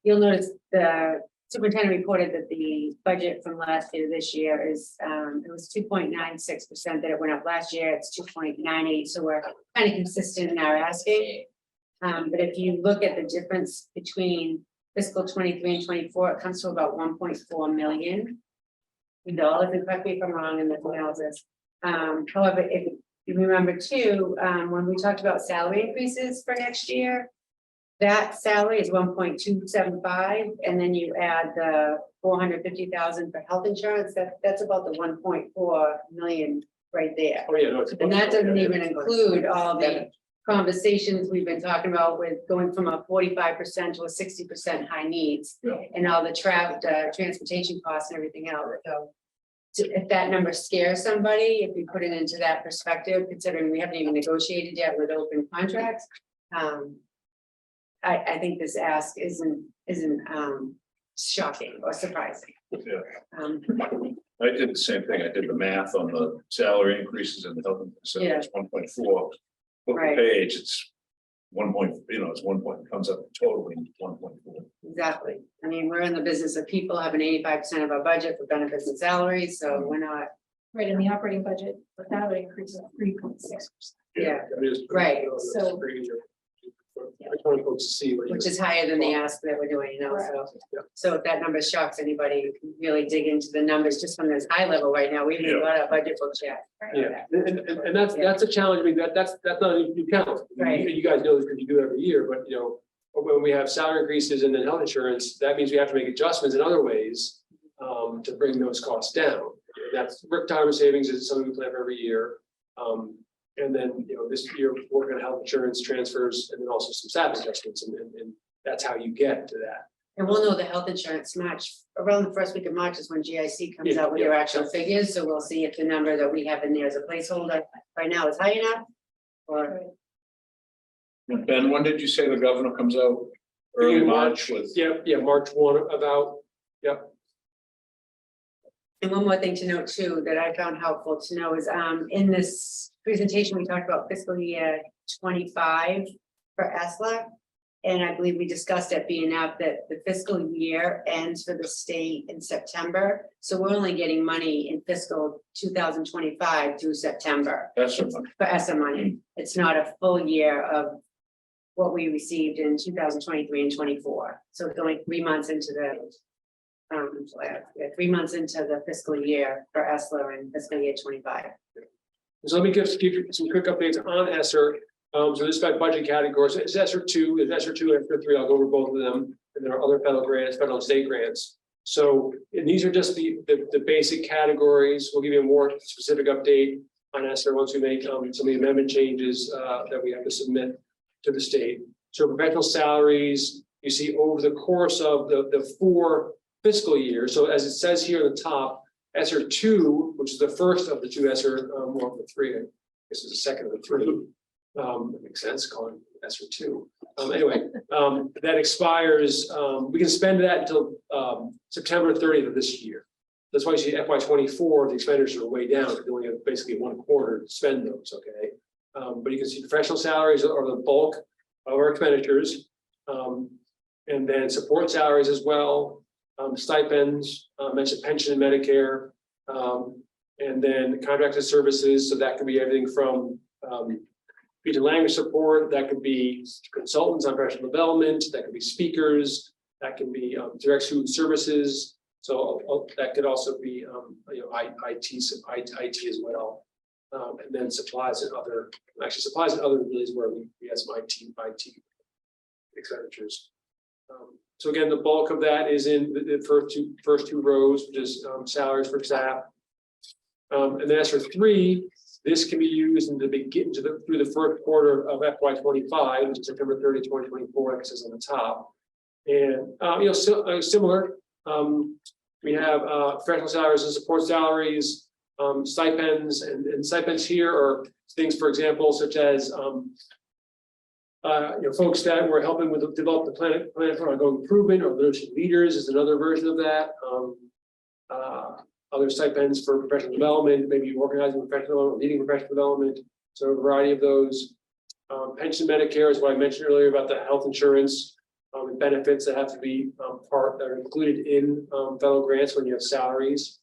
You'll notice the superintendent reported that the budget from last year to this year is it was 2.96% that it went up last year. It's 2.98, so we're kind of consistent in our asking. But if you look at the difference between fiscal 23 and 24, it comes to about $1.4 million. And correct me if I'm wrong in the analysis. However, if you remember too, when we talked about salary increases for next year, that salary is 1.275, and then you add the 450,000 for health insurance, that's about the 1.4 million right there. Oh, yeah, no, it's. And that doesn't even include all the conversations we've been talking about with going from a 45% to a 60% high needs. Yeah. And all the transportation costs and everything else, so. If that number scares somebody, if we put it into that perspective, considering we haven't even negotiated yet with open contracts. I think this ask isn't shocking or surprising. Yeah. Um, I did the same thing. I did the math on the salary increases and the health, so Yeah. it's 1.4. Flip the Right. page, it's 1 point, it's 1 point, comes up totally 1.4. Exactly. I mean, we're in the business of people having 85% of our budget for benefits and salaries, so we're not, Right, in the operating budget, the salary increase of 3.6%. yeah, It is- Right, so- I just want folks to see what. which is higher than the ask that we're doing, so if that number shocks anybody, you can really dig into the numbers just from this high level right now. We haven't even got our budget books yet. Yeah, and that's a challenge. I mean, that's not a new count. Right. You guys know this because you do it every year, but when we have salary increases and then health insurance, that means we have to make adjustments in other ways to bring those costs down. That's retirement savings is something we plan for every year. And then, this year, we're gonna health insurance transfers and then also some staff adjustments, and that's how you get to that. And we'll know the health insurance match around the first week of March is when GIC comes out with their actual figures, so we'll see if the number that we have in there as a placeholder right now is high enough. Or, Ben, when did you say the governor comes out? Early March with, Yeah, March 1 about, and one more thing to note too, that I found helpful to know is, in this presentation, we talked about fiscal year 25 for ESLA. And I believe we discussed at BNF that the fiscal year ends for the state in September. So we're only getting money in fiscal 2025 through September. that's For ESSA money. It's not a full year of what we received in 2023 and 24. So it's only 3 months into the 3 months into the fiscal year for ESLA and fiscal year 25. so let me give you some quick updates on ESSER. So this got budget categories. It's ESSER 2, it's ESSER 2, ESSER 3. I'll go over both of them. And there are other federal grants, federal and state grants. So and these are just the basic categories. We'll give you a more specific update on ESSER once we make some of the amendment changes that we have to submit to the state. So professional salaries, you see over the course of the 4 fiscal years. So as it says here at the top, ESSER 2, which is the first of the 2 ESSER, well, the 3, I guess is the second of the 3. That makes sense, calling ESSER 2. Anyway, that expires, we can spend that until September 30th of this year. That's why you see FY24, the expenditures are way down. We only have basically 1 quarter to spend those, okay? But you can see professional salaries are the bulk of our expenditures. And then support salaries as well, stipends, mentioned pension and Medicare, and then contracted services. So that could be everything from speech and language support, that could be consultants on professional development, that could be speakers, that can be direct student services. So that could also be IT as well. And then supplies and other really is where we have some IT expenditures. So again, the bulk of that is in the first two rows, which is salaries for staff. And then as for 3, this can be used in the beginning through the first quarter of FY25, which is September 30, 2024, like it says on the top. And similar. We have professional salaries and support salaries, stipends, and stipends here are things, for example, such as folks that were helping with develop the plan for ongoing improvement, or leadership leaders is another version of that. Other stipends for professional development, maybe organizing professional development, leading professional development. So a variety of those. Pension Medicare is what I mentioned earlier about the health insurance and benefits that have to be that are included in federal grants when you have salaries.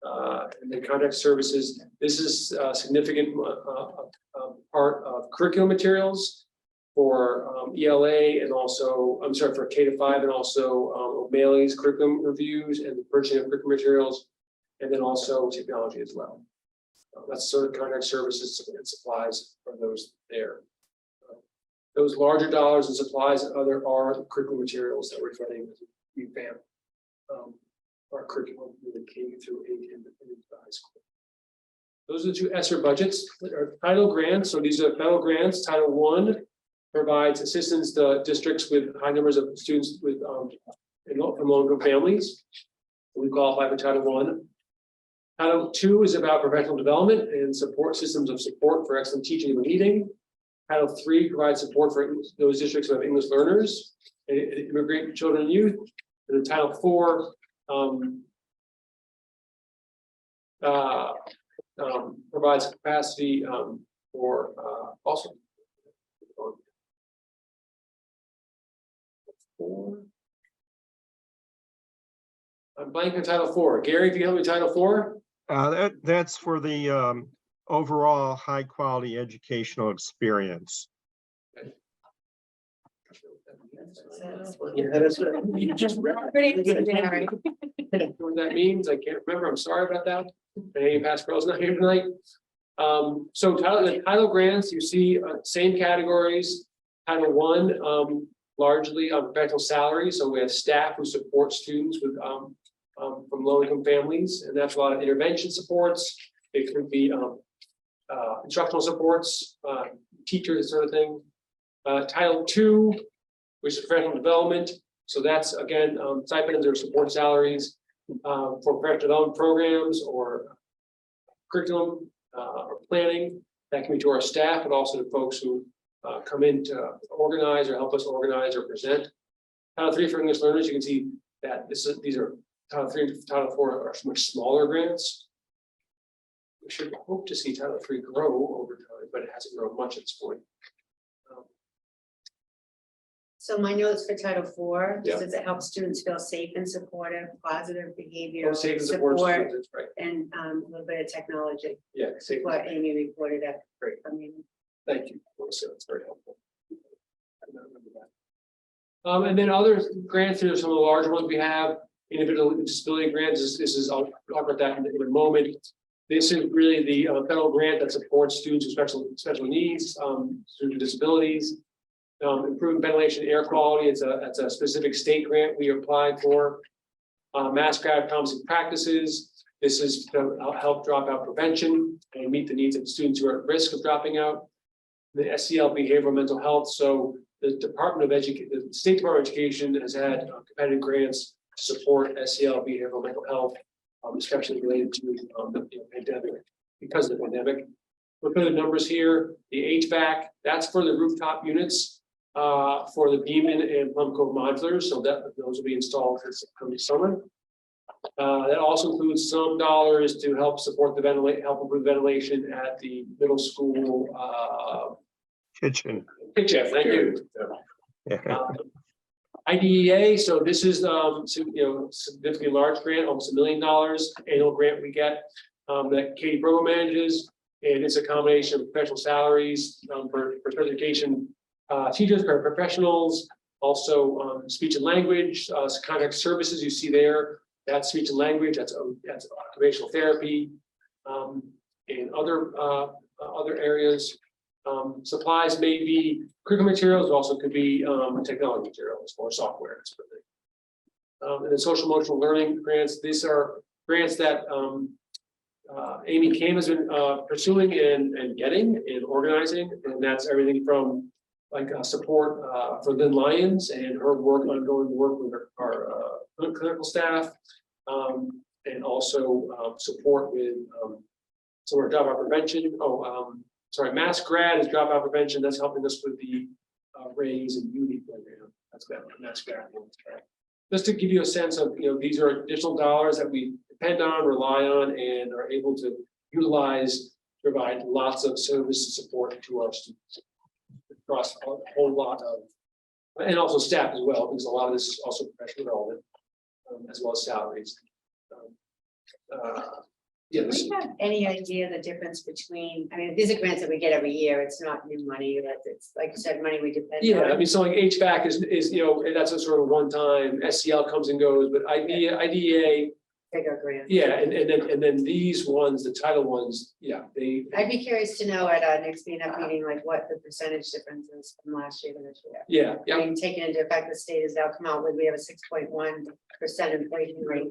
And then contract services. This is a significant part of curriculum materials for ELA and also, for K-5 and also O'Malley's curriculum reviews and the purchasing of curriculum materials, and then also technology as well. That's sort of contract services and supplies for those there. Those larger dollars and supplies and other are curriculum materials that we're funding as we revamp our curriculum in the K through 8 and the high school. Those are the two ESSER budgets that are title grants. So these are federal grants. Title I provides assistance to districts with high numbers of students with from low-income families. We qualify for Title I. Title II is about professional development and support systems of support for excellent teaching and leading. Title III provides support for those districts who have English learners, and immigrant children and youth. And then Title IV provides capacity for also. I'm blanking on Title IV. Gary, can you help me with Title IV? That's for the overall high quality educational experience. Yeah, that's right. You just read it. What that means, I can't remember. I'm sorry about that. Hey, Pascal's not here tonight. So the title grants, you see same categories. Title I, largely on professional salaries. So we have staff who support students with from low-income families, and that's a lot of intervention supports. It could be instructional supports, teachers, sort of thing. Title II, which is professional development. So that's again stipends or support salaries for professional development programs or curriculum or planning. That can be to our staff, but also to folks who come in to organize or help us organize or present. Title III for English learners, you can see that these are Title III and Title IV are much smaller grants. We should hope to see Title III grow over time, but it hasn't grown much at this point. So my notes for Title IV, Yeah. says it helps students feel safe and supportive, positive behavior, Safe and supportive support, students, right? and a little bit of technology. Yeah, safe. What Amy reported at. Great. I mean, Thank you, Melissa. That's very helpful. I don't remember that. And then other grants, there's some of the larger ones we have. Individual disability grants. This is I'll talk about that in a moment. This is really the federal grant that supports students with special needs, students with disabilities. Improving ventilation and air quality. It's a specific state grant we applied for. Mass grad promising practices. This is to help dropout prevention and meet the needs of students who are at risk of dropping out. The SEL behavioral mental health. So the Department of Education, the State Department of Education has had competitive grants to support SEL behavioral mental health, especially related to the pandemic, because of the pandemic. Look at the numbers here. The HVAC, that's for the rooftop units for the Beeman and Plum Cove modulars. So that those will be installed this coming summer. That also includes some dollars to help support the help improve ventilation at the middle school Kitchen. kitchen. Thank you. IDEA. So this is significantly large grant, almost $1 million annual grant we get that Katie Provo manages, and it's a combination of professional salaries for education teachers, paraprofessionals, also speech and language, contract services you see there. That's speech and language. That's occupational therapy, and other areas. Supplies may be curriculum materials, also could be technology materials or software. And then social emotional learning grants. These are grants that Amy Kame has been pursuing and getting and organizing, and that's everything from like support for Lynn Lyons and her ongoing work with our clinical staff, and also support with some of our dropout prevention. Mass grad is dropout prevention. That's helping us with the Raise and Uni program. That's that mass grad. Just to give you a sense of, these are additional dollars that we depend on, rely on, and are able to utilize to provide lots of service and support to our students across a whole lot of, and also staff as well, because a lot of this is also professional development, as well as salaries. Do we have any idea the difference between, these are grants that we get every year, it's not new money, it's like you said, money we depend on. So like HVAC is that's a sort of one time, SEL comes and goes, but IDEA bigger grants. Yeah, and then these ones, the title ones, yeah, I'd be curious to know at next BNF meeting, like what the percentage difference is from last year to this year. yeah, I yeah. mean, taking into effect the state has now come out with, we have a 6.1% inflation rate.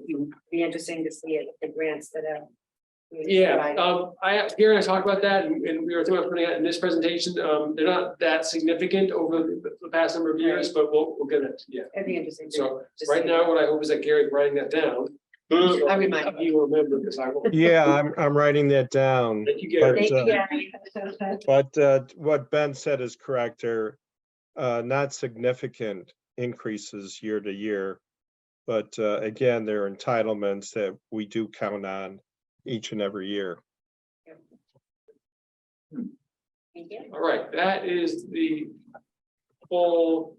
Be interesting to see it, the grants that have. Yeah, Gary and I talked about that and we were thinking about putting it in this presentation. They're not that significant over the past number of years, but we'll get it, yeah. It'd be interesting. to So just right see. now, what I hope is that Gary's writing that down. I remind You will remember because I will. Yeah, I'm writing that down. Thank you, Gary. But what Ben said is correct. They're not significant increases year to year. But again, they're entitlements that we do count on each and every year. Thank you. All right, that is the full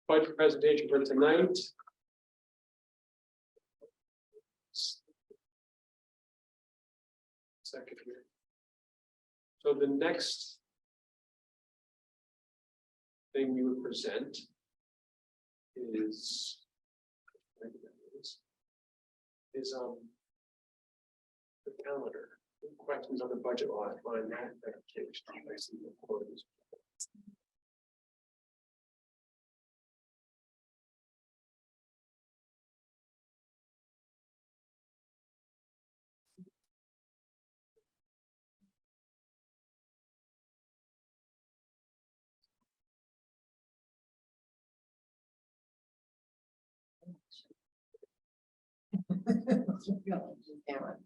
budget presentation for tonight. Second here. So the next thing we would present is the calendar. Questions on the budget line that changed.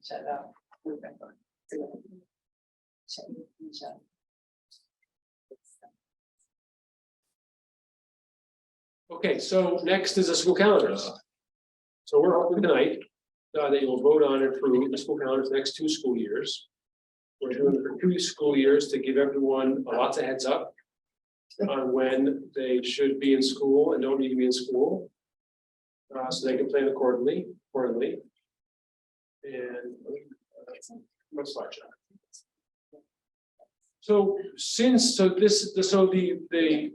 Shut up. Okay, so next is the school calendars. So we're hoping tonight that you will vote on and approve the school calendars the next 2 school years. We're doing it for 2 school years to give everyone lots of heads up on when they should be in school and don't need to be in school. So they can plan accordingly. And what's slide shot? So the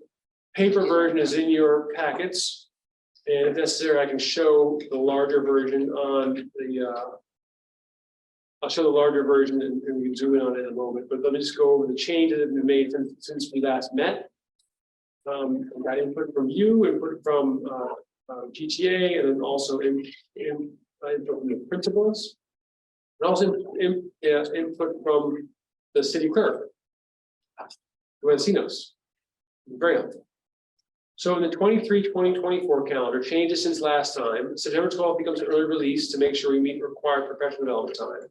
paper version is in your packets. And if necessary, I can show the larger version on the I'll show the larger version and we can zoom in on it in a moment, but let me just go over the changes that have been made since we last met. I got input from you, input from GTA, and then also input from the principals. And also input from the city clerk, Duencinos. Very helpful. So in the 23-2024 calendar, changes since last time, September 12th becomes an early release to make sure we meet required professional development time.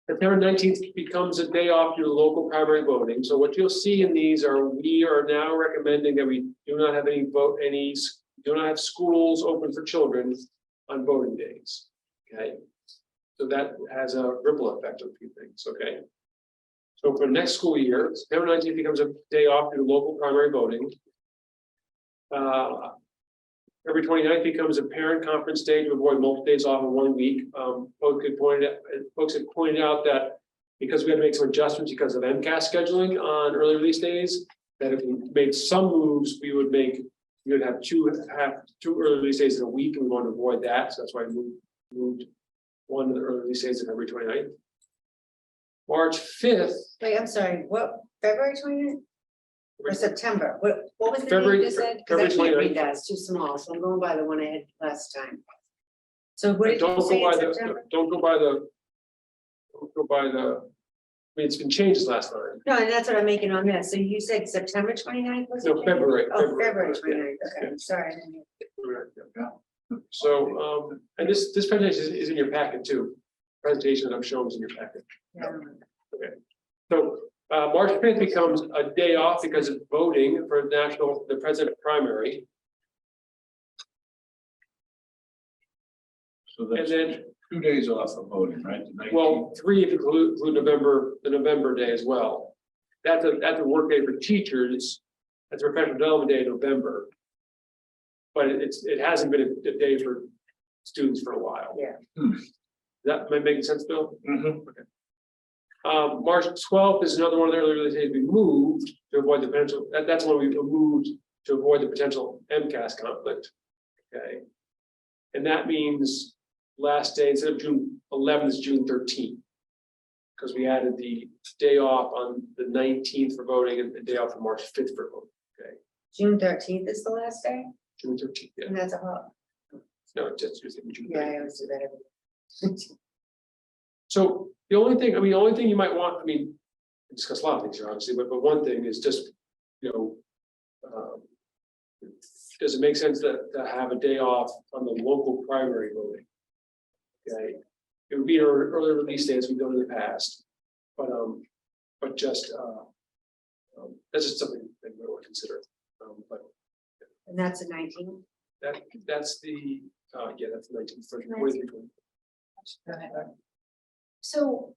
September 19th becomes a day off your local primary voting. So what you'll see in these are, we are now recommending that we do not have do not have schools open for children on voting days, okay? So that has a ripple effect on a few things, okay? So for the next school year, September 19th becomes a day off your local primary voting. Every 29th becomes a parent conference day to avoid multiple days off in 1 week. Folks had pointed out that because we had to make some adjustments because of MCAS scheduling on early release days, that if we made some moves, we would have two early release days in a week, and we want to avoid that. So that's why I moved one of the early release days to February 29th. March 5th. Wait, I'm sorry, what, February 29th? Or September, what was the February- name you said? Because I February can't 29th. read that, it's too small, so I'm going by the one I had last time. So what did Don't you say go in by the, September? don't go by the, I mean, it's been changed last time. No, and that's what I'm making on this, so you said September 29th was it? No, February. Oh, February yeah. 29th, okay, sorry. So, and this presentation is in your packet too. Presentation that I'm showing is in your packet. Okay. So, March 5th becomes a day off because of voting for the president primary. So And that's then, 2 days off of voting, right? The 19th. well, 3 if you include the November day as well. That's a work day for teachers. That's a professional development day in November. But it hasn't been a day for students for a while. Yeah. That might make sense, Bill? Mhm. Okay. March 12th is another one of the early release days we moved to avoid the potential, that's when we moved to avoid the potential MCAS conflict. Okay. And that means last day, instead of June 11th, is June 13th. Because we added the day off on the 19th for voting and the day off on March 5th for voting. Okay, June 13th is the last day, June 13th, yeah. and that's a hot. No, it's just June Yeah, 13th. I always do that every. So the only thing, the only thing you might want, we discuss a lot of things here, obviously, but one thing is just, does it make sense to have a day off on the local primary voting? Okay, it would be an early release day as we've done in the past, but just, that's just something that we would consider. But And that's the 19th. that's the, that's the 19th. Go ahead. So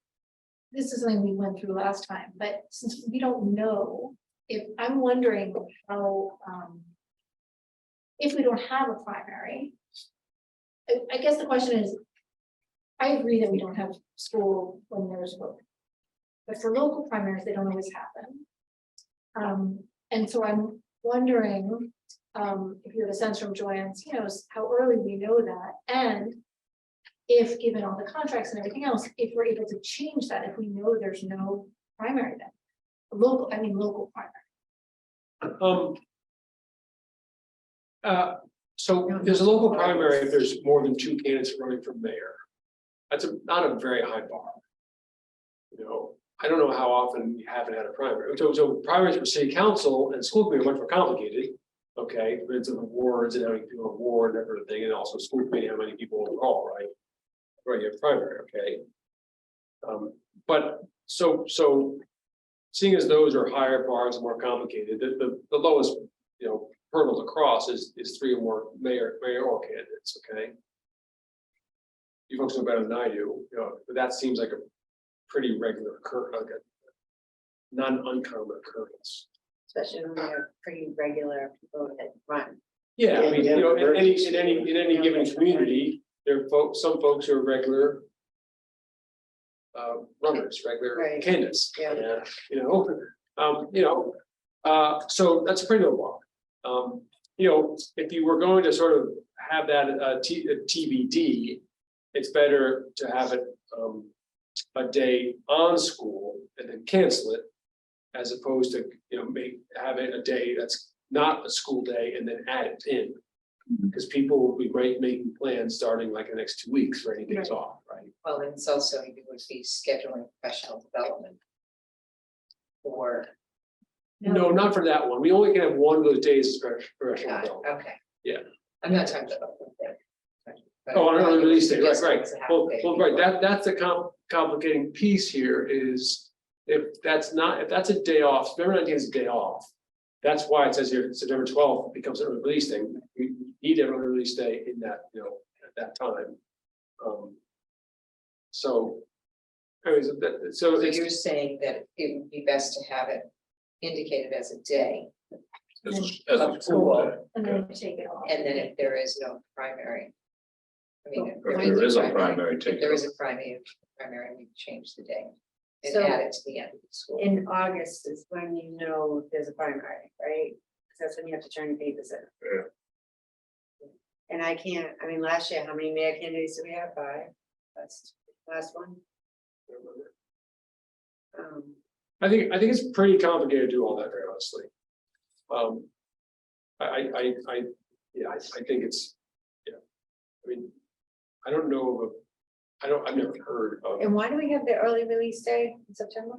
this is something we went through last time, but since we don't know, if I'm wondering how, if we don't have a primary, I guess the question is, I agree that we don't have school when there's voting, but for local primaries, they don't always happen. And so I'm wondering, if you have a sense from Joanne's, how early we know that, and if, given all the contracts and everything else, if we're able to change that, if we know there's no primary then, local primary. So there's a local primary if there's more than 2 candidates running for mayor. That's not a very high bar. I don't know how often we haven't had a primary. So primaries for city council and school committee are much more complicated. Okay, it's of awards and how many people award and that sort of thing, and also school committee, how many people overall, right? Right, you have primary, okay. But so seeing as those are higher bars and more complicated, the lowest, hurdle to cross is 3 or more mayoral candidates, okay? You folks know better than I do, but that seems like a pretty regular occurrence, like a non-uncommon occurrence. Especially when we have pretty regular people that run. Yeah, in any given community, there are some folks who are regular runners, regular Right. candidates. Yeah. So that's pretty low bar. If you were going to sort of have that TBD, it's better to have it a day on school and then cancel it, as opposed to have it a day that's not a school day and then add it in. Because people will be making plans starting like the next 2 weeks for any days off, right? Well, and it's also, you would be scheduling professional development. Or, No, not for that one. We only can have one of those days as professional development. okay. Yeah. I'm not talking about that. Oh, on an release day, Yes, right. it's a half Well, day. right, that's the complicating piece here is if that's a day off, September 19th is a day off. That's why it says here September 12th becomes a release thing. We need a release day in that, at that time. So anyways, So you're saying that it would be best to have it indicated as a day. As a school day. And then take it off. And then if there is no primary. If there is a primary, take If there it is a primary, we change the day and So- add it to the end of the school. In August is when you know there's a primary, right? Because that's when you have to turn your papers in. Yeah. And last year, how many mayor candidates do we have? 5? That's last one. I think it's pretty complicated to do all that, very honestly. I think it's, I don't know I've never heard of. And why do we have the early release day in September?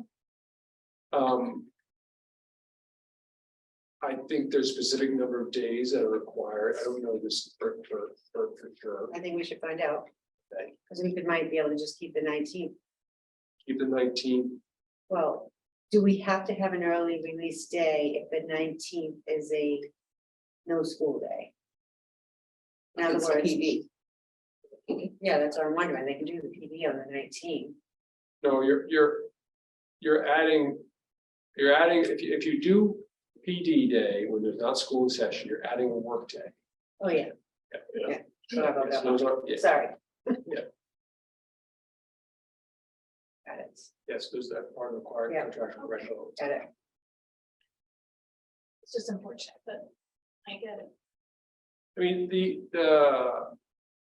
I think there's a specific number of days that are required. I don't know this for sure. I think we should find out. Okay. Because we might be able to just keep the 19th. Keep the 19th. Well, do we have to have an early release day if the 19th is a no school day? In other It's a words, PD. yeah, that's what I'm wondering. They can do the PD on the 19th. No, you're adding, if you do PD day when there's not school in session, you're adding a work day. Oh, yeah. Yeah. Sorry about that. Those are- yeah. Sorry. Yeah. Got it. Yes, there's that part of the required Yeah. contractual threshold. Got it. It's just unfortunate, but I get it. I mean,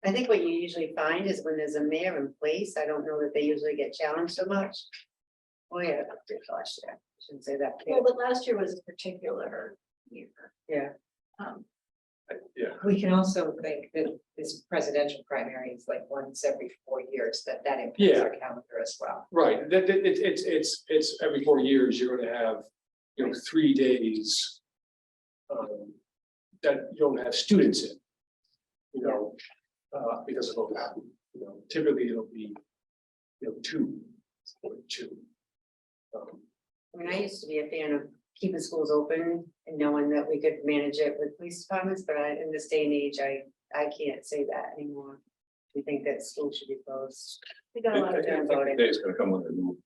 I think what you usually find is when there's a mayor in place, I don't know that they usually get challenged so much. Oh, yeah, last year, shouldn't say that. Well, but last year was a particular year. Yeah, yeah, We can also think that this presidential primary is like once every 4 years, that impacts Yeah. our calendar as well. right, it's every 4 years, you're gonna have, 3 days. That you don't have students in. Because of OPAC, typically it'll be, 2. I mean, I used to be a fan of keeping schools open and knowing that we could manage it with police departments, but in this day and age, I can't say that anymore. We think that schools should be closed. We got a lot of time voting. Today's gonna come with a new.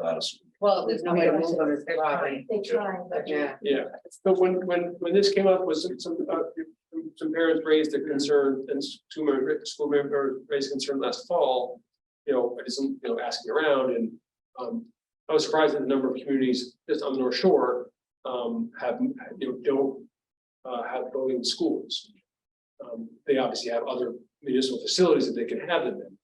Out of school. Well, there's no way to move on this property. They try, but. Yeah. Yeah, but when this came up, was some parents raised a concern, and school members raised concern last fall. I just, asking around, and I was surprised at the number of communities just on the North Shore have, don't have voting schools. They obviously have other municipal facilities that they can have them in.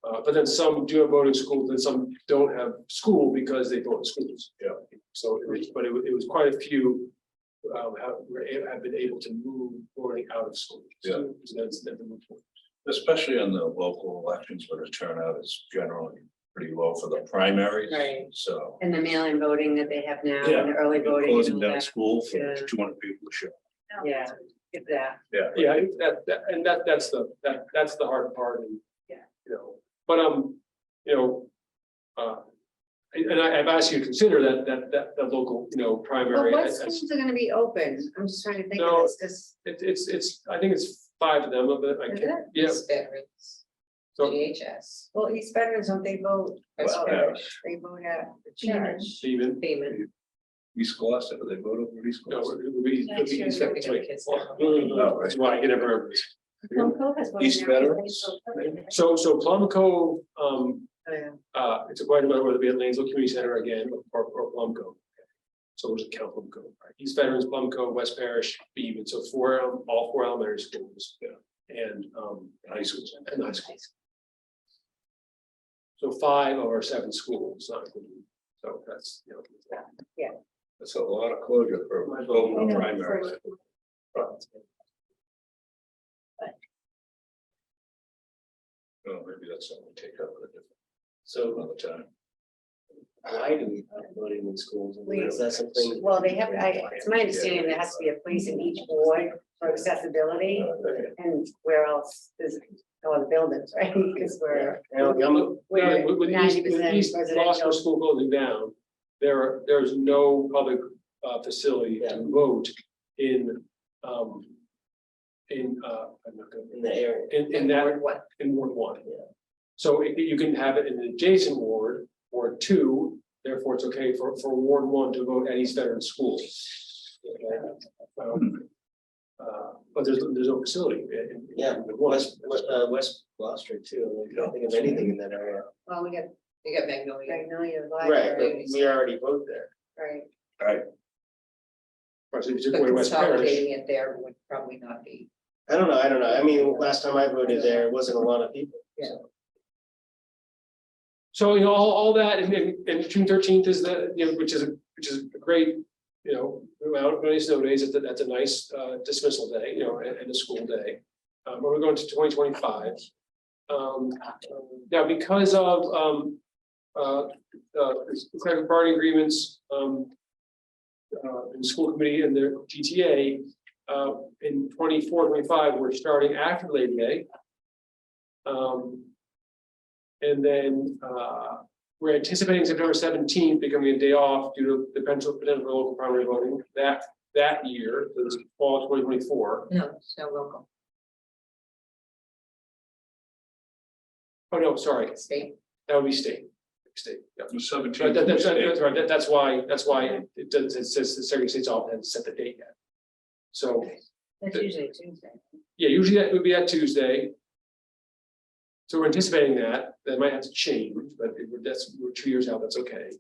But then some do have voting schools and some don't have school because they vote in schools. Yeah. So it was quite a few have been able to move voting out of school. Yeah. So that's the move forward. Especially on the local elections where the turnout is generally pretty low for the primaries. Right. So. And the mail-in voting that they have now, Yeah, and the early voting. Closing and all down that. school for Yeah. 200 people to show. Yeah, get that. Yeah. Yeah, that's the hard part, and Yeah. But and I've asked you to consider that local, primary. But what schools are gonna be open? I'm just trying to think No, of this, It's I think it's 5 of them of it. I Is can't, it? yeah. East Veterans, So GHS, well, East Veterans, don't they vote? West Well, Parish, They vote at the church. Stephen. Beaman. East Gloucester, they vote over East No, Gloucester. it would be. Next year, East there'll be Veterans, no kids right. there. Oh, That's right. why I can never remember. Plum Cove has one East now, because they Veterans. so covered. So Plum Cove, Oh, yeah. it's a question about whether it be at Lanesville Community Center again or Plum Cove. So we'll just count Plum Cove, right? East Veterans, Plum Cove, West Parish, Beaman, so all 4 elementary schools, and high schools and high schools. So 5 of our 7 schools, not including, so that's, That's a lot of closure for I local know, primaries. Oh, maybe that's something we take up at a different, So another time. why do we have voting in schools? Please. Is that something? Well, they have, it's my understanding there has to be a place in each ward for accessibility, and where else is, the buildings, right? Because we're, we're with 90% East Gloucester residential. School closing down, there's no public facility Yeah. to vote in, I'm not gonna, In the area. in that, Ward one. in Ward 1. Yeah. So you can have it in an adjacent ward, Ward 2, therefore it's okay for Ward 1 to vote at East Veteran School. But there's no facility. Yeah, West Gloucester too. I don't think of anything in that area. Well, we got You got Magnolia. Magnolia Right, Library, but we already vote there. right? Right, so if you took But away West Parish. consolidating it there would probably not be. I don't know. I mean, last time I voted there, it wasn't a lot of people. Yeah. So, all that, and June 13th is which is a great, without many snow days, that's a nice dismissal day, and a school day. But we're going to 2025. Now, because of collective bargaining agreements, in the school committee and the GTA, in 24-25, we're starting after Labor Day. And then we're anticipating September 17th becoming a day off due to the potential for local primary voting that year, this fall 2024. No, it's no local, Oh, no, sorry, state. that would be state. Yeah. The 17th. Right, that's right. That's why it does, it says the Secretary of State's office hasn't set the date yet. So, That's usually Tuesday. yeah, usually that would be that Tuesday. So we're anticipating that might have to change, but we're 2 years out, that's okay.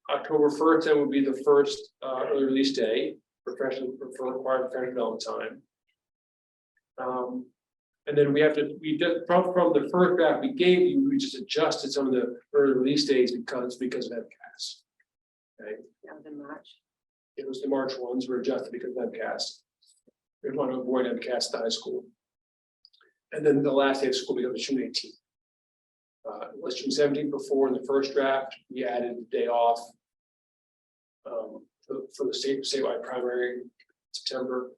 October 1st, then would be the first early release day, professional for required professional development time. And then we did from the first draft we gave you, we just adjusted some of the early release days because of MCAS. Okay, That was in March. it was the March ones were adjusted because of MCAS. We want to avoid MCAS at the high school. And then the last day of school becomes June 18th. It was June 17th before in the first draft, we added the day off. For the statewide primary in September,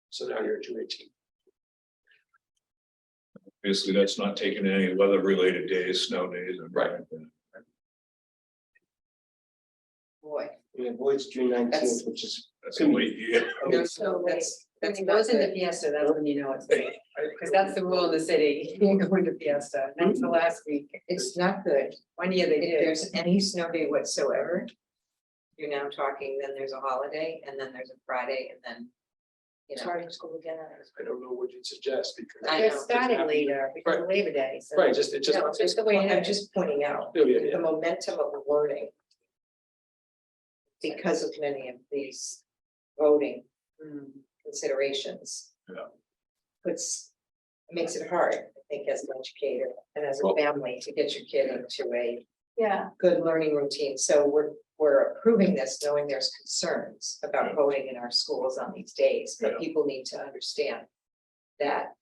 so now you're at June 18th. Basically, that's not taking any weather-related days, snow days, and Right. Boy, We avoid June 19th, which is. That's a late year. no, so that's When it not goes into good. Fiesta, that's when you know it's big, because that's the rule in the city, you can't go into Fiesta, that's the last week. It's not good. One year they If did. there's any snow day whatsoever, you're now talking, then there's a holiday, and then there's a Friday, and then, you know, Starting school again. I don't know what you'd suggest because. I They're know. starting later because of Labor Day, so. Right, just, it's just. no, just the way I'm just pointing out, Oh, yeah, yeah. the momentum of learning. Because of many of these voting Mm. considerations. Yeah. Makes it hard, I think, as an educator and as a Well- family to get your kid into a Yeah, good learning routine. So we're approving this, knowing there's concerns about voting in our schools on these days, but Yeah. people need to understand that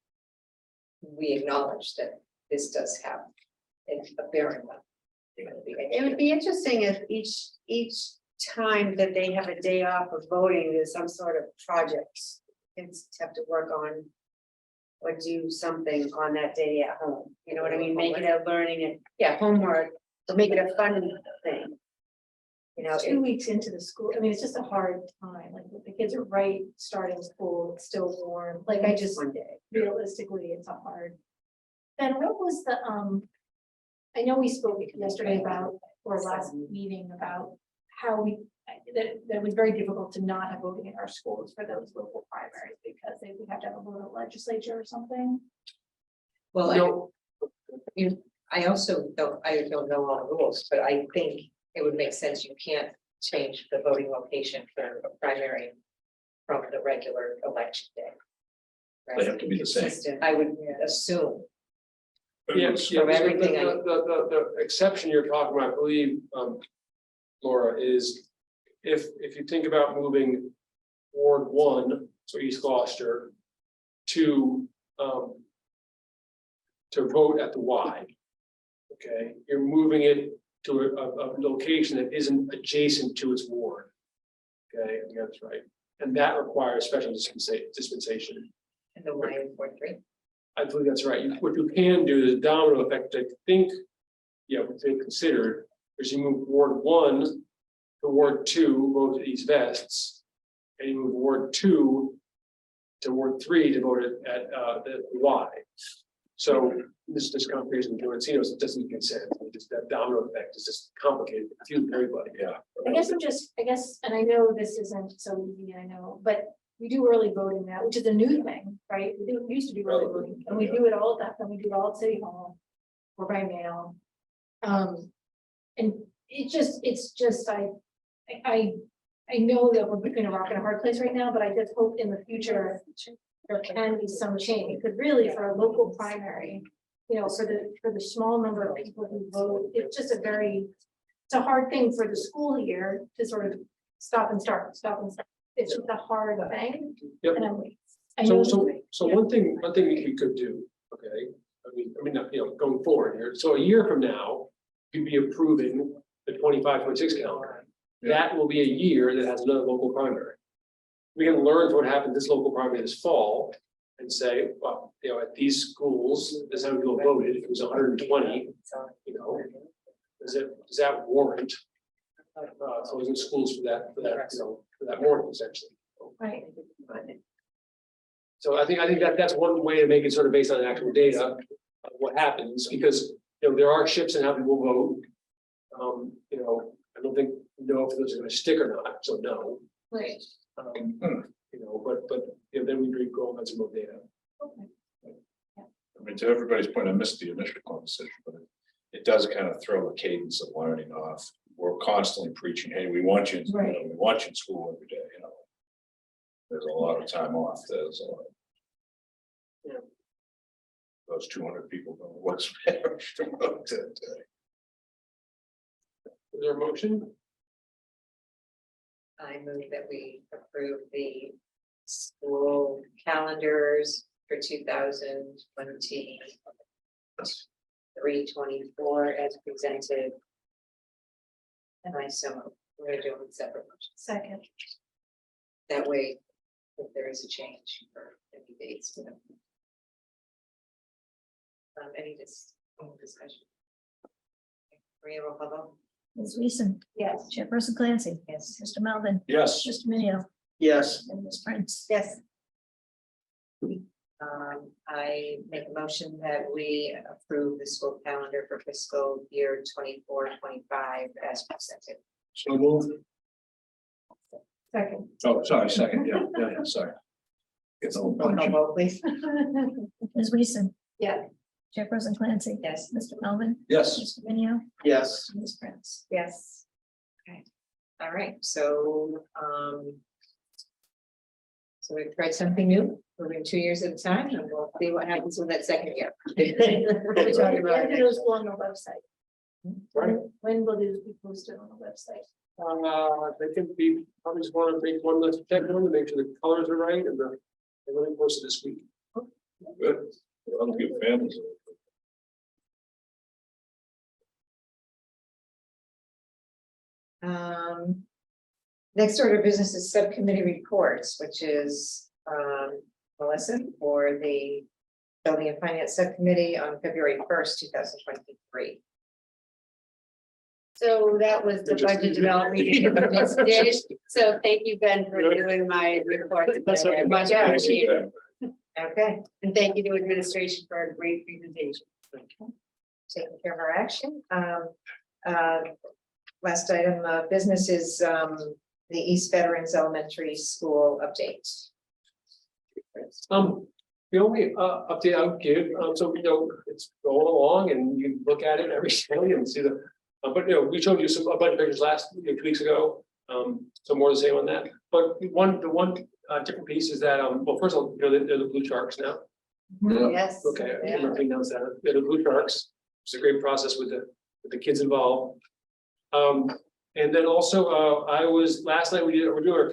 we acknowledge that this does have a bearing on. It would be interesting if each time that they have a day off of voting, there's some sort of projects. Kids have to work on. Or do something on that day at home, you know what I mean, make it a learning and, yeah, homework, but make it a fun thing. You know, 2 weeks into the school, I mean, it's just a hard time, like the kids are right, starting school, it's still warm, like I just, one day. realistically, it's a hard. And what was the, I know we spoke yesterday about, or last meeting about how that it was very difficult to not have voting in our schools for those local primaries because they would have to have a vote of legislature or something. Well, I also I don't know all the rules, but I think it would make sense, you can't change the voting location for a primary from the regular election day. They have to be the same. Consistent. I would assume. Yeah, From everything I- the exception you're talking about, I believe, Laura, is if you think about moving Ward 1, so East Gloucester, to vote at the Y. Okay, you're moving it to a location that isn't adjacent to its ward. Okay, I think that's right, and that requires special dispensation. In the way of Ward 3. I believe that's right. What you can do is domino effect, I think. Yeah, what they considered is you move Ward 1 to Ward 2, vote at East Vests. And you move Ward 2 to Ward 3 to vote at the Y. So this is just complicated to it. It doesn't make sense. Just that domino effect is just complicated, confusing everybody. Yeah. I guess, and I know this isn't so easy, I know, but we do early voting now, which is a new thing, right? We used to do early voting, and we do it all that, and we do it all at City Hall or by mail. And it's just, I know that we're between a rock and a hard place right now, but I just hope in the future there can be some change, because really for a local primary, you know, for the small number of people who vote, it's just it's a hard thing for the school year to sort of stop and start. It's just a hard thing. Yep. And I know. So one thing we could do, okay, I mean, going forward here, so a year from now, you'd be approving the 25-26 calendar. That will be a year that has another local primary. We can learn from what happened this local primary this fall and say, well, at these schools, this is how people voted, if it was 120, does that warrant closing schools for that morning essentially? Right. So I think that's one way to make it sort of based on actual data of what happens, because there are shifts in how people vote. I don't think know if those are going to stick or not, so no. Right. But then we go on some more data. I mean, to everybody's point, I missed the initial conversation, but it does kind of throw the cadence of learning off we're constantly preaching, hey, we want you, Right. we want you in school every day, There's a lot of time off, there's a lot. Yeah. Those 200 people go, what's about that day? Is there a motion? I move that we approve the school calendars for 2023-24 as presented. And I so we're gonna do them in separate motions. Second. That way, if there is a change for any dates. Any discussion? Maria, roll call vote. Ms. Weason. Yes. Chairperson Clancy. Yes. Mr. Melvin. Yes. Mr. Minio. Yes. And Ms. Prince. Yes. I make a motion that we approve the school calendar for fiscal year 24-25 as presented. So moved. Second. Oh, sorry, second, yeah, sorry. Get the whole Roll bunch. call vote, please. Ms. Weason. Yeah. Chairperson Clancy. Yes. Mr. Melvin. Yes, Mr. Minio. Yes. And Ms. Prince. Yes. Okay. All right, so so we've tried something new, moving 2 years at a time, and we'll see what happens with that second year. We're talking about those go on the website. Right. When will these be posted on the website? They can be, probably just want to make one list, check one to make sure the colors are right and the, they're really posted this week. good. I'll give families. Next order of business is subcommittee reports, which is Melissa for the Building and Finance Subcommittee on February 1st, 2023. So that was the budget development meeting that we just did. So thank you, Ben, for doing my report. That's okay. Much Yeah. appreciated. Okay, And thank you to administration for a great presentation. taking care of our action. Last item of business is the East Veterans Elementary School update. The only update I would give, so it's going along and you look at it every day and see the, but we showed you a bunch of pictures last 2 weeks ago. So more to say on that, but the one different piece is that, well, first of all, they're the Blue Sharks now. Yes. Okay, Yeah. everybody knows that. They're the Blue Sharks. It's a great process with the kids involved. And then also, last night we're doing our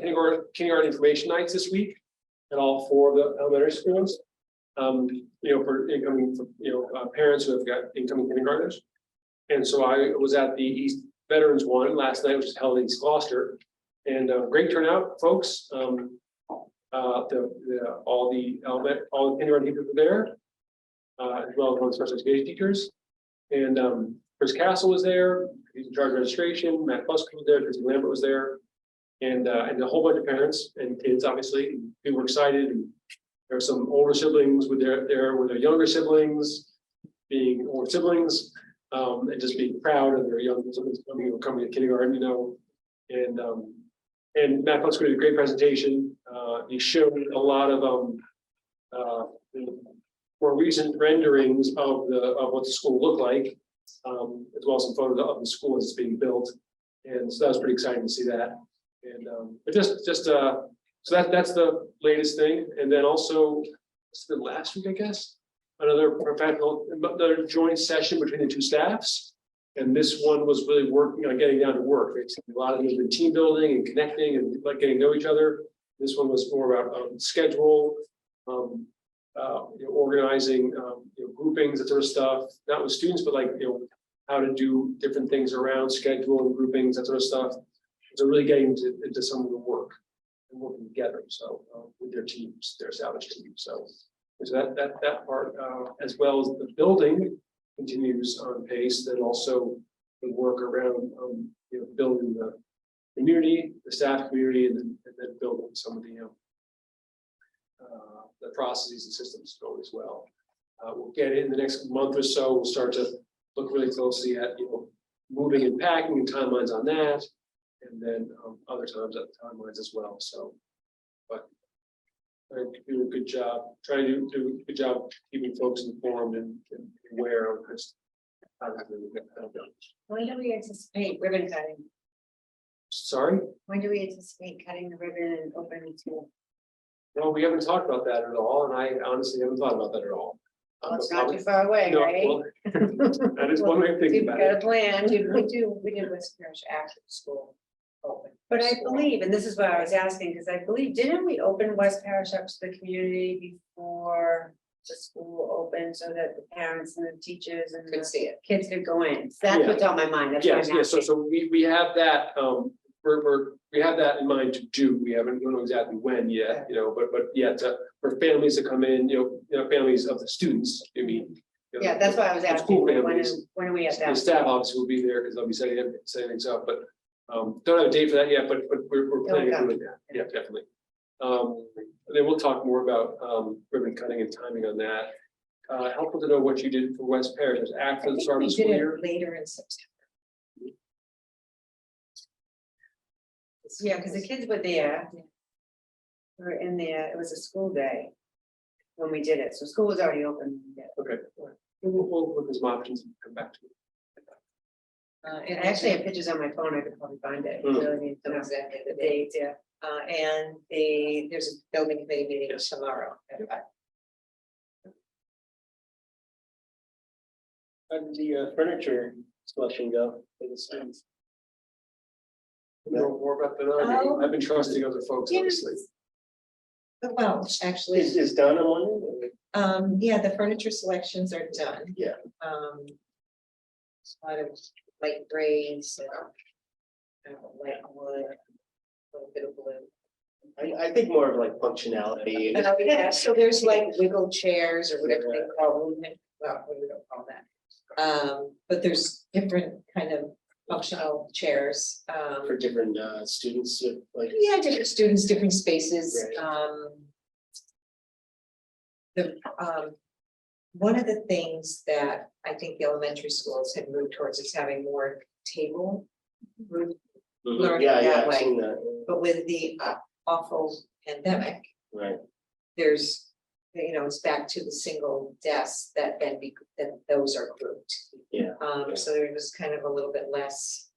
kindergarten information nights this week at all 4 of the elementary schools. For incoming, parents who have got incoming kindergartners. And so I was at the East Veterans one last night, which is held in East Gloucester, and great turnout, folks. All the kindergarten teachers were there, as well as one special education teachers. And Chris Castle was there. He's in charge of registration. Matt Busker was there. Christy Lambert was there, and a whole bunch of parents and kids. Obviously, people were excited. And there were some older siblings with their younger siblings, being older siblings, and just being proud of their younger siblings coming to kindergarten. And Matt Busker did a great presentation. He showed a lot of more recent renderings of what the school looked like, as well as some photos of the school as it's being built. And so that was pretty exciting to see that. And so that's the latest thing. And then also, it's been last week, I guess, another joint session between the 2 staffs. And this one was really working on getting down to work. A lot of it has been team building and connecting and like getting to know each other. This one was more about schedule, organizing, groupings, that sort of stuff. Not with students, but like how to do different things around schedule and groupings, that sort of stuff. So really getting into some of the work and working together. So with their teams, their established teams. So that part, as well as the building continues on pace. Then also the work around building the community, the staff community, and then building some of the processes and systems going as well. We'll get it in the next month or so. We'll start to look really closely at moving and packing and timelines on that, and then other timelines as well. So, but I do a good job. Try to do a good job keeping folks informed and aware of this When do we anticipate ribbon cutting? Sorry, When do we anticipate cutting the ribbon and opening to? well, we haven't talked about that at all, and I honestly haven't thought about that at all. Well, it's not too far away, No, right? well, that is one way of thinking We've about got a it. plan. We did West Parish after school. Open. But I believe, and this is what I was asking, because I believe, didn't we open West Parish up to the community before the school opened so that the parents and the teachers and Could the see it. kids could go in? That's what's on my mind. That's what Yes, I'm yes, so, asking. so we have that, we have that in mind to do, we don't know exactly when yet, but yeah, for families to come in, families of the students, I mean. Yeah, that's why I was the asking, school when families. are we at The that? staff obviously will be there, because they'll be setting things up, but, don't have a date for that yet, but we're planning on doing that, yeah, definitely. And then we'll talk more about, ribbon cutting and timing on that. Helpful to know what you did for West Parish, was after the start of the school year. Later in September. Yeah, because the kids were there. We were in there, it was a school day when we did it, so school was already open. when we did it. Okay, all right. We'll look at some options and come back to it. And I actually have pictures on my phone, I could probably find it. Mm. Really need to know Exactly the dates, yeah. And there's a building committee meeting tomorrow. How did the furniture selection go for the students? Know more about that. I've been trusting other folks, honestly. Well, actually, Is done on one end? yeah, the furniture selections are done. Yeah. A lot of light grays and light wood, a little bit of blue. I think more of like functionality. and- Yeah, so there's like wiggle chairs or whatever they call them, well, what do we call that? But there's different kind of functional chairs. For different students, like. Yeah, different students, different spaces. Right. One of the things that I think the elementary schools had moved towards is having more table. Mhm. Learning Yeah, that I've way. seen that, But with the awful pandemic, right. there's, it's back to the single desks that then those are grouped. Yeah. So there was kind of a little bit less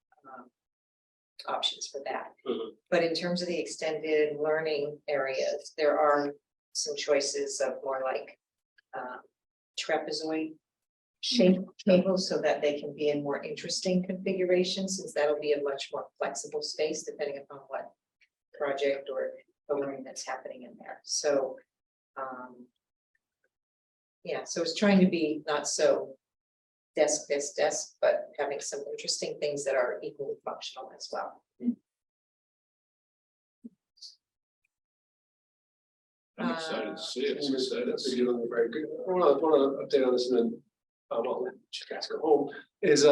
options for that. Mhm. But in terms of the extended learning areas, there are some choices of more like trapezoid shaped tables so that they can be in more interesting configurations, since that'll be a much more flexible space depending upon what project or the learning that's happening in there. So yeah, so it's trying to be not so desk, but having some interesting things that are equally functional as well. I'm excited to see it. It's excited. So you're doing very good. I want to update on this and then, I'll let you guys go home, is,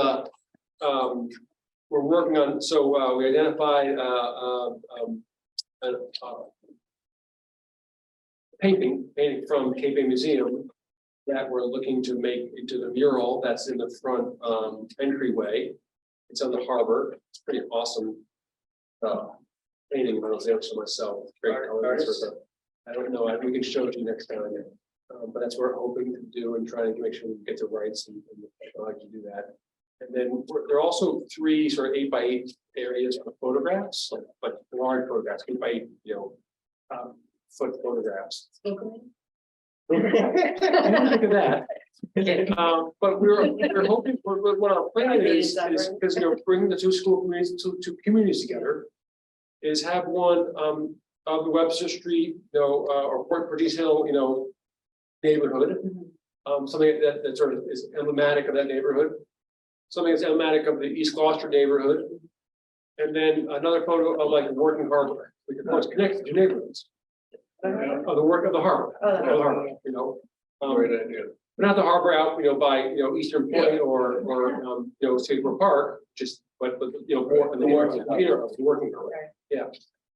we're working on, so, we identified, painting from Cape Bay Museum that we're looking to make into the mural that's in the front, entryway. It's on the harbor. It's pretty awesome. Painting, I was able to myself. Great colors. I don't know, we can show it to you next time. But that's what we're hoping to do and trying to make sure we get the rights and to do that. And then there are also 3 sort of 8x8 areas for photographs, but large photographs, 8x8, foot photographs. Look at that. But we're hoping for what our plan is because bringing the 2 school communities, two communities together, is have one of the Webster Street, or Port Porteous Hill, neighborhood. Something that sort of is emblematic of that neighborhood. Something that's emblematic of the East Gloucester neighborhood. And then another photo of like the working harbor. We can always connect the 2 neighborhoods. Of the work of the harbor. Great idea. But not the harbor out, by, Eastern Point or State Park, but more in the working harbor. Yeah.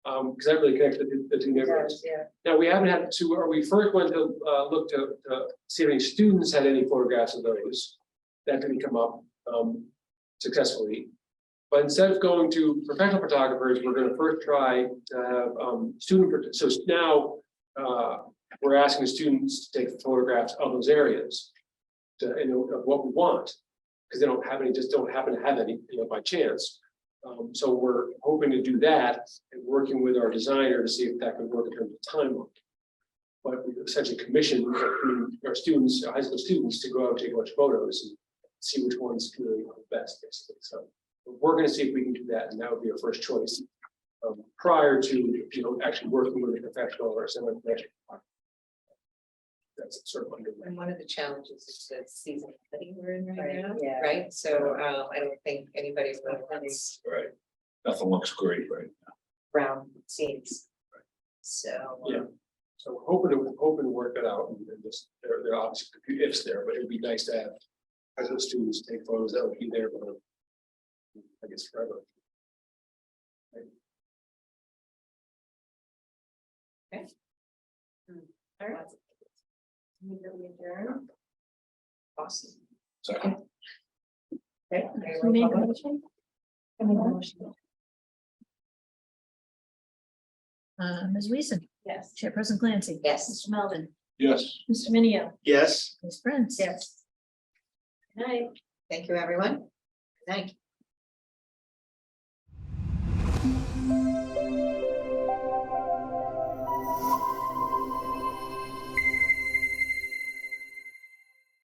Because that really connects the 2 neighborhoods. Yeah. Now, we haven't had to, or we first went to look to see if any students had any photographs of those. That didn't come up successfully. But instead of going to professional photographers, we're going to first try to have student. So now we're asking the students to take photographs of those areas of what we want. because they don't have any, just don't happen to have any, by chance. So we're hoping to do that and working with our designer to see if that can work in terms of timeline. But we essentially commission our students, our high school students, to go out and take a bunch of photos and see which ones really are best, basically. So we're going to see if we can do that, and that would be our first choice. Prior to, actually working with a professional or someone. That's sort of underway. And one of the challenges is the seasonality we're in right Right, now, yeah. right? So I don't think anybody's really wants Right. Nothing looks great right now. round scenes. So. Yeah. So we're hoping to work it out, and just, there are obviously a few ifs there, but it'd be nice to have high school students take photos that would be there for, I guess, forever. All right. Move that we adjourn. Awesome. Second. Okay. Who made the motion? I made the motion. Ms. Weason, Yes. Chairperson Clancy. Yes. Mr. Melvin, Yes. Mr. Minio, Yes. Ms. Prince. Yes. Good night. Thank you, everyone. Good night.